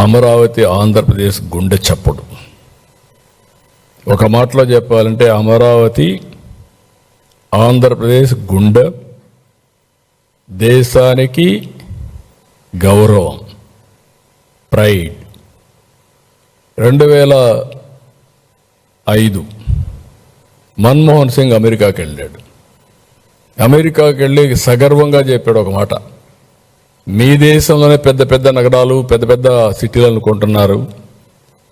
అమరావతి ఆంధ్రప్రదేశ్ గుండె చప్పుడు. ఒక మాటలో చెప్పాలంటే అమరావతి ఆంధ్రప్రదేశ్ గుండె, దేశానికి గౌరవం, ప్రైడ్. 2005 మన్మోహన్ సింగ్ అమెరికాకి వెళ్ళాడు. అమెరికాకి వెళ్ళి సగర్వంగా చెప్పాడు ఒక మాట, మీ దేశంలోనే పెద్ద పెద్ద నగరాలు, పెద్ద పెద్ద సిటీలు అనుకుంటున్నారు,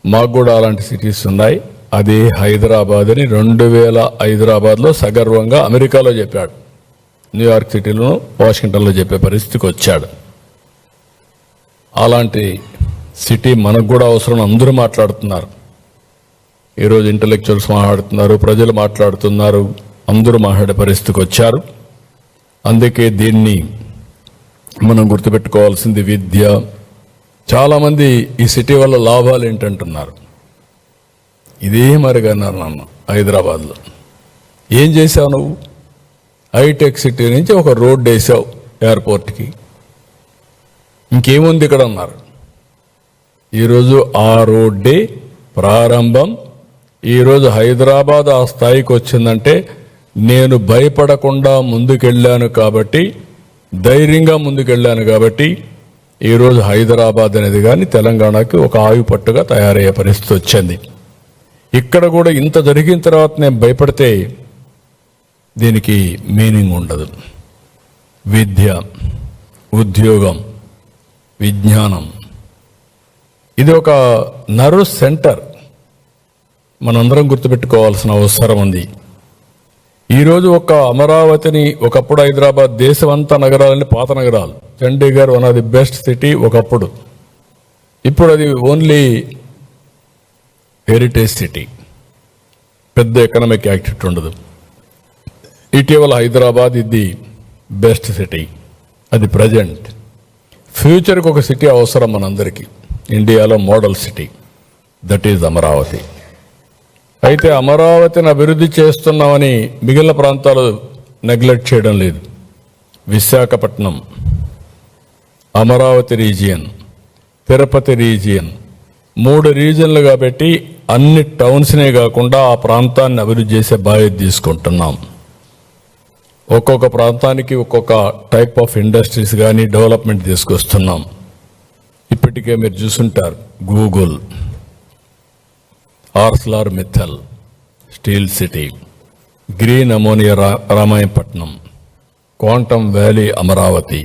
మాకు కూడా అలాంటి సిటీస్ ఉన్నాయి, అదే హైదరాబాద్ అని 2000 హైదరాబాద్లో సగర్వంగా అమెరికాలో చెప్పాడు. న్యూయార్క్ సిటీలో, వాషింగ్టన్లో చెప్పే పరిస్థితికి వచ్చాడు. అలాంటి సిటీ మనకు కూడా అవసరం. అందరూ మాట్లాడుతున్నారు ఈరోజు, ఇంటలెక్చువల్స్ మాట్లాడుతున్నారు, ప్రజలు మాట్లాడుతున్నారు, అందరూ మాట్లాడే పరిస్థితికి వచ్చారు. అందుకే దీన్ని మనం గుర్తుపెట్టుకోవాల్సింది విద్య. చాలామంది ఈ సిటీ వల్ల లాభాలు ఏంటంటున్నారు. ఇదే మరిగన్నారు నన్ను హైదరాబాద్లో. ఏం చేశావు నువ్వు? హైటెక్ సిటీ నుంచి ఒక రోడ్ వేసావు ఎయిర్పోర్ట్కి, ఇంకేముంది ఇక్కడ అన్నారు. ఈరోజు ఆ రోడ్డే ప్రారంభం. ఈరోజు హైదరాబాద్ ఆ స్థాయికి వచ్చిందంటే నేను భయపడకుండా ముందుకెళ్ళాను కాబట్టి, ధైర్యంగా ముందుకెళ్ళాను కాబట్టి ఈరోజు హైదరాబాద్ అనేది కానీ తెలంగాణకి ఒక ఆయుపట్టుగా తయారయ్యే పరిస్థితి వచ్చింది. ఇక్కడ కూడా ఇంత జరిగిన తర్వాత నేను భయపడితే దీనికి మీనింగ్ ఉండదు. విద్య, ఉద్యోగం, విజ్ఞానం, ఇది ఒక నర్వ్ సెంటర్. మనందరం గుర్తుపెట్టుకోవాల్సిన అవసరం ఉంది. ఈరోజు ఒక అమరావతిని, ఒకప్పుడు హైదరాబాద్, దేశమంతా నగరాలని పాత నగరాలు. Chandigarh one of the best city ఒకప్పుడు. ఇప్పుడు అది ఓన్లీ హెరిటేజ్ సిటీ, పెద్ద ఎకనామిక్ యాక్టివిటీ ఉండదు. ఇటీవల హైదరాబాద్ ఇది బెస్ట్ సిటీ, అది ప్రజెంట్. ఫ్యూచర్కి ఒక సిటీ అవసరం మనందరికీ. ఇండియాలో model city, that is Amaravati. అయితే అమరావతిని అభివృద్ధి చేస్తున్నామని మిగిలిన ప్రాంతాలు నెగ్లెక్ట్ చేయడం లేదు. విశాఖపట్నం, అమరావతి రీజియన్, తిరుపతి రీజియన్, 3 రీజియన్లు కాబట్టి అన్ని టౌన్స్నే కాకుండా ఆ ప్రాంతాన్ని అభివృద్ధి చేసే బాధ్యత తీసుకుంటున్నాం. ఒక్కొక్క ప్రాంతానికి ఒక్కొక్క టైప్ ఆఫ్ ఇండస్ట్రీస్ కానీ డెవలప్మెంట్ తీసుకొస్తున్నాం. ఇప్పటికే మీరు చూసుంటారు, Google, Arcelor Mittal steel city, green ammonia Ramayapatnam, quantum valley Amaravati,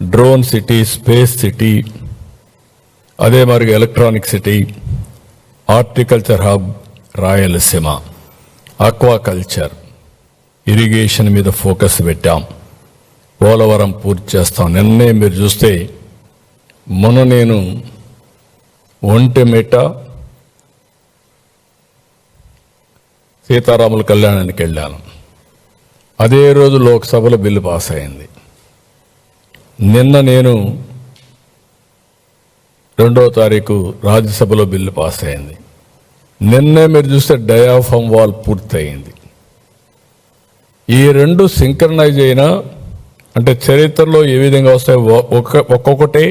drone city, space city, అదే మరి electronic city, horticulture hub Rayalaseema, aquaculture, irrigation మీద ఫోకస్ పెట్టాం. పోలవరం పూర్తి చేస్తాం. నిన్నే మీరు చూస్తే మొన్న నేను ఒంటిమిట్ట సీతారాముల కళ్యాణానికి వెళ్ళాను. అదే రోజు లోక్సభలో బిల్లు పాస్ అయింది. నిన్న నేను 2వ తారీఖు రాజ్యసభలో బిల్లు పాస్ అయింది. నిన్నే మీరు చూస్తే డయాఫామ్ వాల్ పూర్తయింది. ఈ 2 సింక్రనైజ్ అయినా అంటే చరిత్రలో ఏ విధంగా వస్తాయి, ఒక్కొక్కటే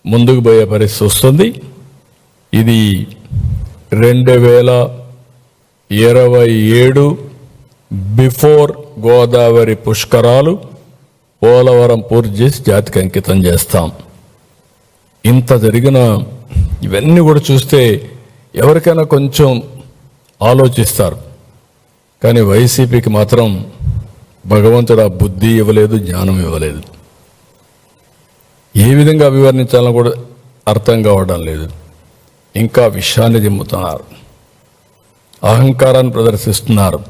ముందుకు పోయే పరిస్థితి వస్తుంది. ఇది 2027 బిఫోర్ గోదావరి పుష్కరాలు పోలవరం పూర్తి చేసి జాతికి అంకితం చేస్తాం. ఇంత జరిగిన ఇవన్నీ కూడా చూస్తే ఎవరికైనా కొంచెం ఆలోచిస్తారు. కానీ వైసీపీకి మాత్రం భగవంతుడు ఆ బుద్ధి ఇవ్వలేదు, జ్ఞానం ఇవ్వలేదు. ఏ విధంగా అభివర్ణించాలని కూడా అర్థం కావడం లేదు. ఇంకా విషయాన్ని దిమ్ముతున్నారు, అహంకారాన్ని ప్రదర్శిస్తున్నారు.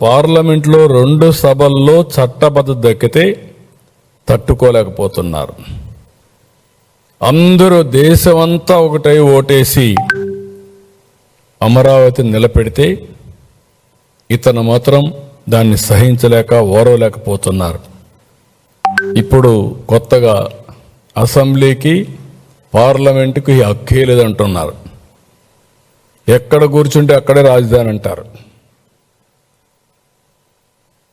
పార్లమెంట్లో 2 సభల్లో చట్టబద్ధత దక్కితే తట్టుకోలేకపోతున్నారు. అందరూ దేశమంతా ఒకటై ఓటేసి అమరావతిని నిలబెడితే ఇతను మాత్రం దాన్ని సహించలేక ఓరవలేకపోతున్నారు. ఇప్పుడు కొత్తగా అసెంబ్లీకి, పార్లమెంటుకి హక్కే లేదంటున్నారు. ఎక్కడ కూర్చుంటే అక్కడే రాజధాని అంటారు.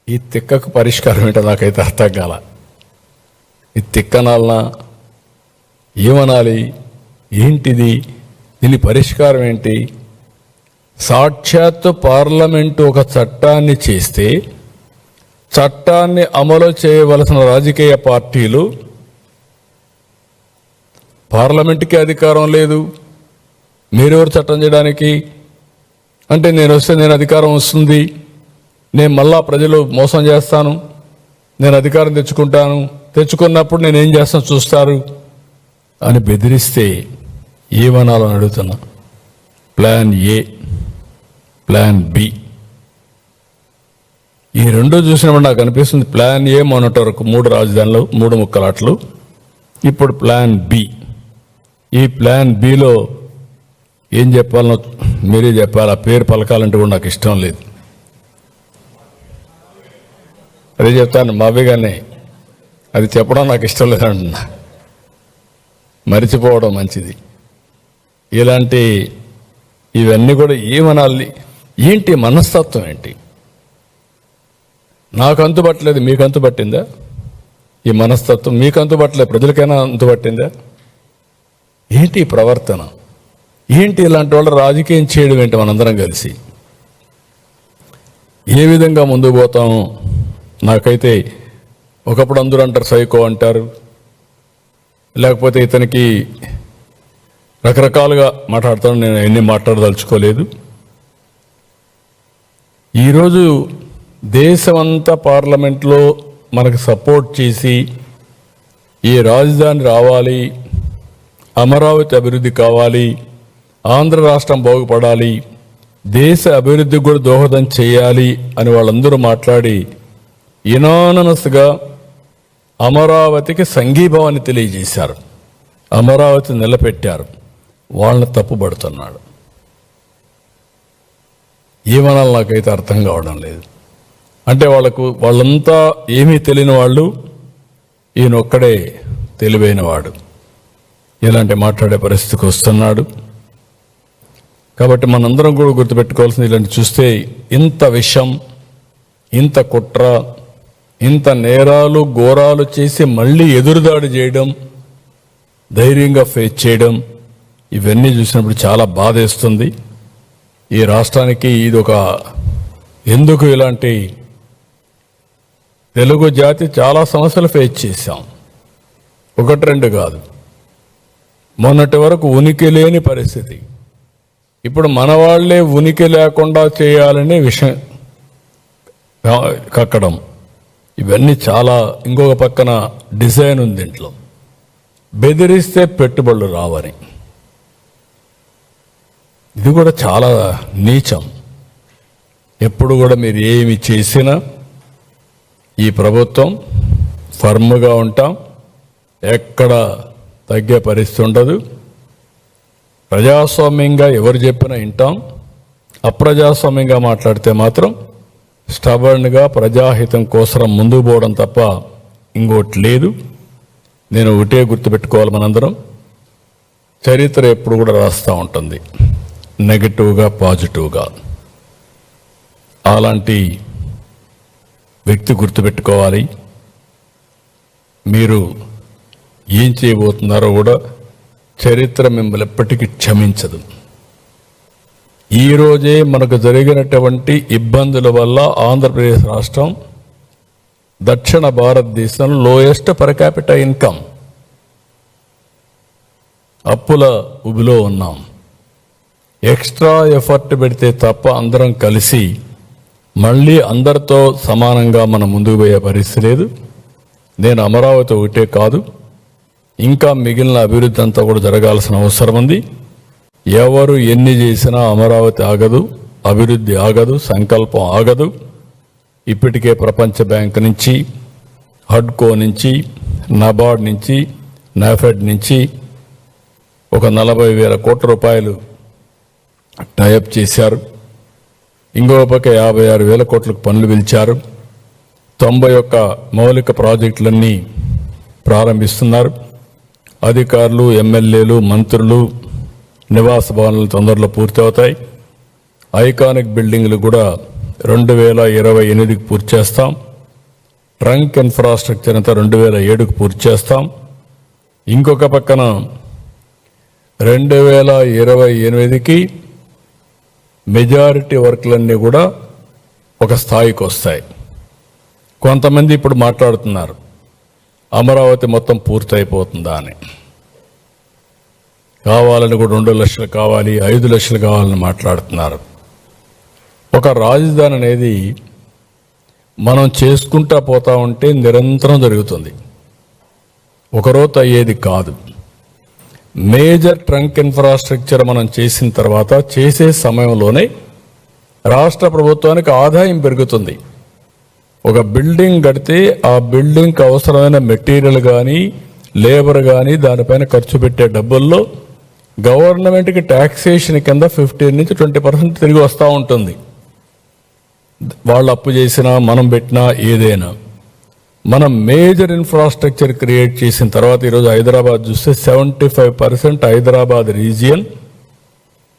ఈ తిక్కకు పరిష్కారం ఏంటో నాకైతే అర్థం కాల. ఈ తిక్కనాలనా ఏమనాలి? ఏంటిది? దీని పరిష్కారం ఏంటి? సాక్షాత్తు పార్లమెంటు ఒక చట్టాన్ని చేస్తే చట్టాన్ని అమలు చేయవలసిన రాజకీయ పార్టీలు పార్లమెంటుకి అధికారం లేదు, మీరెవరు చట్టం చేయడానికి అంటే, నేను వస్తే నేను అధికారం వస్తుంది, నేను మళ్ళా ప్రజలు మోసం చేస్తాను, నేను అధికారం తెచ్చుకుంటాను, తెచ్చుకున్నప్పుడు నేను ఏం చేస్తాను చూస్తారు అని బెదిరిస్తే ఏమనాలని అడుగుతున్నా. ప్లాన్ ఏ, ప్లాన్ బి, ఈ రెండో చూసినప్పుడు నాకు అనిపిస్తుంది ప్లాన్ ఏ మొన్నటి వరకు 3 రాజధానులు 3 ముక్కలాట్లు, ఇప్పుడు ప్లాన్ బి. ఈ ప్లాన్ బిలో ఏం చెప్పాలనో మీరే చెప్పాలి. ఆ పేరు పలకాలంటే కూడా నాకు ఇష్టం లేదు. అదే చెప్తాను మావిగానే, అది చెప్పడం నాకు ఇష్టం లేదంటున్నా. మరిచిపోవడం మంచిది. ఇలాంటి ఇవన్నీ కూడా ఏమనాలి? ఏంటి మనస్తత్వం ఏంటి? నాకు అంతుపట్టలేదు, మీకు అంతుపట్టిందా? ఈ మనస్తత్వం మీకు అంతుపట్టలేదు, ప్రజలకైనా అంతుపట్టిందా? ఏంటి ప్రవర్తన? ఏంటి ఇలాంటి వాళ్ళు రాజకీయం చేయడం ఏంటి? మనందరం కలిసి ఏ విధంగా ముందుకు పోతాము? నాకైతే ఒకప్పుడు అందరూ అంటారు సైకో అంటారు, లేకపోతే ఇతనికి రకరకాలుగా మాట్లాడతాను. నేను ఎన్ని మాట్లాడదలుచుకోలేదు. ఈరోజు దేశమంతా పార్లమెంట్లో మనకు సపోర్ట్ చేసి ఈ రాజధాని రావాలి, అమరావతి అభివృద్ధి కావాలి, ఆంధ్ర రాష్ట్రం బాగుపడాలి, దేశ అభివృద్ధికి కూడా దోహదం చేయాలి అని వాళ్ళందరూ మాట్లాడి యునానమస్గా అమరావతికి సంఘీభావాన్ని తెలియజేశారు, అమరావతి నిలబెట్టారు. వాళ్ళని తప్పుపడుతున్నాడు. ఏమనాలి నాకైతే అర్థం కావడం లేదు. అంటే వాళ్ళంతా ఏమీ తెలియని వాళ్ళు, ఈయనొక్కడే తెలివైన వాడు, ఇలాంటి మాట్లాడే పరిస్థితికి వస్తున్నాడు. కాబట్టి మనందరం కూడా గుర్తుపెట్టుకోవాల్సింది, ఇలాంటి చూస్తే ఇంత విషం, ఇంత కుట్ర, ఇంత నేరాలు ఘోరాలు చేసి మళ్ళీ ఎదురుదాడి చేయడం, ధైర్యంగా ఫేస్ చేయడం, ఇవన్నీ చూసినప్పుడు చాలా బాధేస్తుంది. ఈ రాష్ట్రానికి ఇదొక ఎందుకు ఇలాంటి తెలుగు జాతి చాలా సమస్యలు ఫేస్ చేశాం, 1-2 కాదు. మొన్నటి వరకు ఉనికి లేని పరిస్థితి, ఇప్పుడు మన వాళ్లే ఉనికి లేకుండా చేయాలనే విషయం కక్కడం, ఇవన్నీ చాలా. ఇంకొక పక్కన డిజైన్ ఉంది దీంట్లో, బెదిరిస్తే పెట్టుబడులు రావని. ఇది కూడా చాలా నీచం. ఎప్పుడు కూడా మీరు ఏమి చేసినా ఈ ప్రభుత్వం ఫర్మ్గా ఉంటాం, ఎక్కడ తగ్గే పరిస్థితి ఉండదు. ప్రజాస్వామ్యంగా ఎవరు చెప్పినా వింటాం, అప్రజాస్వామ్యంగా మాట్లాడితే మాత్రం స్టబర్న్గా ప్రజాహితం కోసం ముందుకు పోవడం తప్ప ఇంకోటి లేదు. నేను ఒకటే గుర్తుపెట్టుకోవాలి, మనందరం చరిత్ర ఎప్పుడు కూడా రాస్తూ ఉంటుంది, నెగటివ్గా పాజిటివ్గా. అలాంటి వ్యక్తి గుర్తుపెట్టుకోవాలి. మీరు ఏం చేయబోతున్నారో కూడా చరిత్ర మిమ్మల్ని ఎప్పటికీ క్షమించదు. ఈరోజే మనకు జరిగినటువంటి ఇబ్బందుల వల్ల ఆంధ్రప్రదేశ్ రాష్ట్రం దక్షిణ భారతదేశంలో లోయెస్ట్ పర్ క్యాపిటల్ ఇన్కమ్, అప్పుల ఉబిలో ఉన్నాం. ఎక్స్ట్రా ఎఫర్ట్ పెడితే తప్ప అందరం కలిసి మళ్ళీ అందరితో సమానంగా మనం ముందుకు పోయే పరిస్థితి లేదు. నేను అమరావతి ఒకటే కాదు, ఇంకా మిగిలిన అభివృద్ధి అంతా కూడా జరగాల్సిన అవసరం ఉంది. ఎవరు ఎన్ని చేసినా అమరావతి ఆగదు, అభివృద్ధి ఆగదు, సంకల్పం ఆగదు. ఇప్పటికే ప్రపంచ బ్యాంక్ నుంచి, హడ్కో నుంచి, నబార్డ్ నుంచి, నాఫెడ్ నుంచి ఒక 40,000 కోట్ల రూపాయలు టైఅప్ చేశారు. ఇంకో పక్క 56,000 కోట్లకు పనులు పిలిచారు. 91 మౌలిక ప్రాజెక్టులన్నీ ప్రారంభిస్తున్నారు. అధికారులు, ఎమ్మెల్యేలు, మంత్రులు నివాస భవనాలు తొందరలో పూర్తవుతాయి. ఐకానిక్ బిల్డింగ్లు కూడా 2028కి పూర్తి చేస్తాం. ట్రంక్ ఇన్ఫ్రాస్ట్రక్చర్ అంతా 2007కు పూర్తి చేస్తాం. ఇంకొక పక్కన 2028కి మెజారిటీ వర్క్లన్నీ కూడా ఒక స్థాయికి వస్తాయి. కొంతమంది ఇప్పుడు మాట్లాడుతున్నారు అమరావతి మొత్తం పూర్తయిపోతుందా అని. కావాలని కూడా 2 లక్షలు కావాలి, 5 లక్షలు కావాలని మాట్లాడుతున్నారు. ఒక రాజధాని అనేది మనం చేసుకుంటా పోతా ఉంటే నిరంతరం జరుగుతుంది, ఒకరోజు అయ్యేది కాదు. మేజర్ ట్రంక్ ఇన్ఫ్రాస్ట్రక్చర్ మనం చేసిన తర్వాత చేసే సమయంలోనే రాష్ట్ర ప్రభుత్వానికి ఆదాయం పెరుగుతుంది. ఒక బిల్డింగ్ కడితే ఆ బిల్డింగ్కి అవసరమైన మెటీరియల్ కానీ లేబర్ కానీ దానిపైన ఖర్చు పెట్టే డబ్బుల్లో గవర్నమెంట్కి ట్యాక్సేషన్ కింద 15 నుంచి 20% తిరిగి వస్తూ ఉంటుంది. వాళ్ళు అప్పు చేసినా మనం పెట్టినా ఏదైనా. మనం మేజర్ ఇన్ఫ్రాస్ట్రక్చర్ క్రియేట్ చేసిన తర్వాత ఈరోజు హైదరాబాద్ చూస్తే 75% Hyderabad region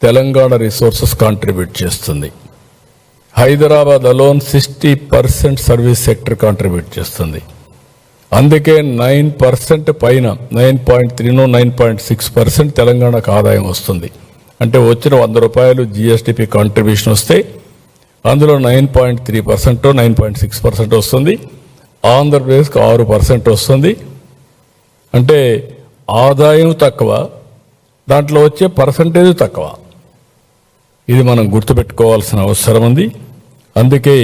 Telangana resources contribute చేస్తుంది. Hyderabad alone 60% service sector contribute చేస్తుంది. అందుకే 9% పైన 9.3 9.6% తెలంగాణకు ఆదాయం వస్తుంది. అంటే వచ్చిన 100 రూపాయలు జిఎస్టిపి కాంట్రిబ్యూషన్ వస్తే అందులో 9.3% 9.6% వస్తుంది. ఆంధ్రప్రదేశ్కి 6% వస్తుంది. అంటే ఆదాయం తక్కువ, దాంట్లో వచ్చే పర్సంటేజ్ తక్కువ. ఇది మనం గుర్తుపెట్టుకోవాల్సిన అవసరం ఉంది. అందుకే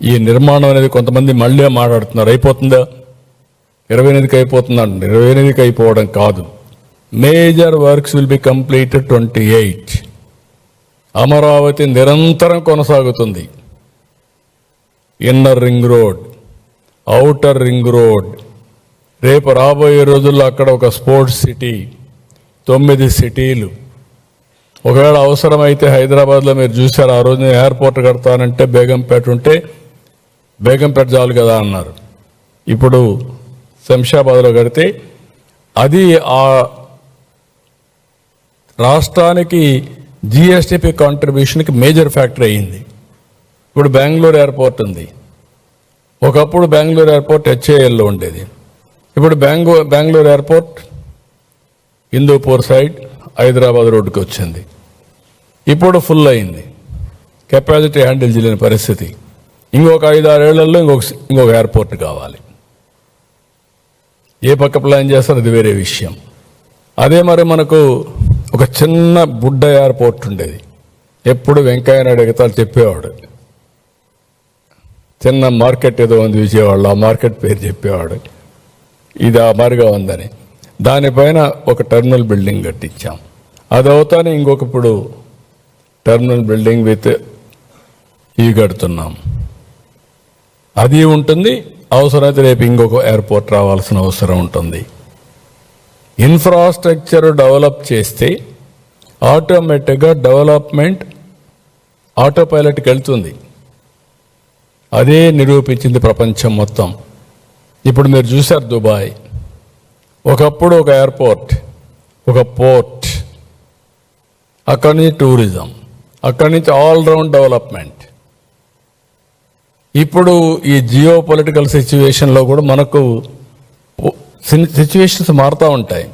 ఈ నిర్మాణం అనేది కొంతమంది మళ్ళీ మాట్లాడుతున్నారు, అయిపోతుందా 28కి అయిపోతుందా? 28కి అయిపోవడం కాదు, major works will be completed 28. Amaravati నిరంతరం కొనసాగుతుంది. Inner ring road, outer ring road, రేపు రాబోయే రోజుల్లో అక్కడ ఒక స్పోర్ట్స్ సిటీ, 9 సిటీలు. ఒకవేళ అవసరమైతే హైదరాబాద్లో మీరు చూశారు, ఆ రోజు ఎయిర్పోర్ట్ కడతానంటే బేగంపేట ఉంటే బేగంపేట చాలు కదా అన్నారు. ఇప్పుడు శంషాబాద్లో కడితే అది ఆ రాష్ట్రానికి జిఎస్టిపి కాంట్రిబ్యూషన్కి మేజర్ ఫ్యాక్టర్ అయ్యింది. ఇప్పుడు బెంగళూరు ఎయిర్పోర్ట్ ఉంది. ఒకప్పుడు బెంగళూరు ఎయిర్పోర్ట్ హెచ్ఏఎల్లో ఉండేది. ఇప్పుడు బెంగళూరు ఎయిర్పోర్ట్ హిందూపూర్ సైడ్ హైదరాబాద్ రోడ్డుకి వచ్చింది. ఇప్పుడు ఫుల్ అయింది, కెపాసిటీ హ్యాండిల్ చేయలేని పరిస్థితి. ఇంకొక 5-6 ఏళ్లలో ఇంకొక ఎయిర్పోర్ట్ కావాలి. ఏ పక్క ప్లాన్ చేస్తారో అది వేరే విషయం. అదే మరి మనకు ఒక చిన్న బుడ్డ ఎయిర్పోర్ట్ ఉండేది. ఎప్పుడు వెంకయ్యనాయుడు ఎగతాలు చెప్పేవాడు. చిన్న మార్కెట్ ఏదో ఉంది విజయవాడలో, ఆ మార్కెట్ పేరు చెప్పేవాడు, ఇది ఆ మారిగా ఉందని. దానిపైన ఒక టెర్మినల్ బిల్డింగ్ కట్టించాం. అది అవుతానే ఇంకొక ఇప్పుడు టెర్మినల్ బిల్డింగ్ విత్ ఈ కడుతున్నాం. అది ఉంటుంది. అవసరమైతే రేపు ఇంకొక ఎయిర్పోర్ట్ రావాల్సిన అవసరం ఉంటుంది. ఇన్ఫ్రాస్ట్రక్చర్ డెవలప్ చేస్తే ఆటోమేటిక్గా డెవలప్మెంట్ ఆటో పైలట్కి వెళ్తుంది. అదే నిరూపించింది ప్రపంచం మొత్తం. ఇప్పుడు మీరు చూశారు దుబాయ్, ఒకప్పుడు ఒక ఎయిర్పోర్ట్, ఒక పోర్ట్, అక్కడి నుంచి టూరిజం, అక్కడి నుంచి ఆల్రౌండ్ డెవలప్మెంట్. ఇప్పుడు ఈ జియో పొలిటికల్ సిచ్యువేషన్లో కూడా మనకు సిచ్యువేషన్స్ మారుతూ ఉంటాయి.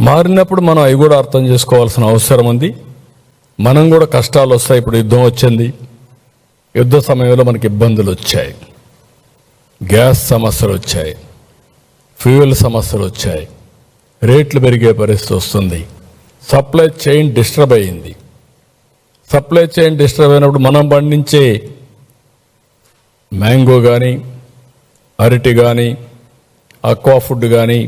మారినప్పుడు మనం అవి కూడా అర్థం చేసుకోవాల్సిన అవసరం ఉంది. మనం కూడా కష్టాలు వస్తాయి. ఇప్పుడు యుద్ధం వచ్చింది, యుద్ధ సమయంలో మనకి ఇబ్బందులు వచ్చాయి, గ్యాస్ సమస్యలు వచ్చాయి, ఫ్యూయల్ సమస్యలు వచ్చాయి, రేట్లు పెరిగే పరిస్థితి వస్తుంది, సప్లై చైన్ డిస్టర్బ్ అయ్యింది. సప్లై చైన్ డిస్టర్బ్ అయినప్పుడు మనం పండించే మ్యాంగో కానీ, అరటి కానీ, అక్వా ఫుడ్ కానీ,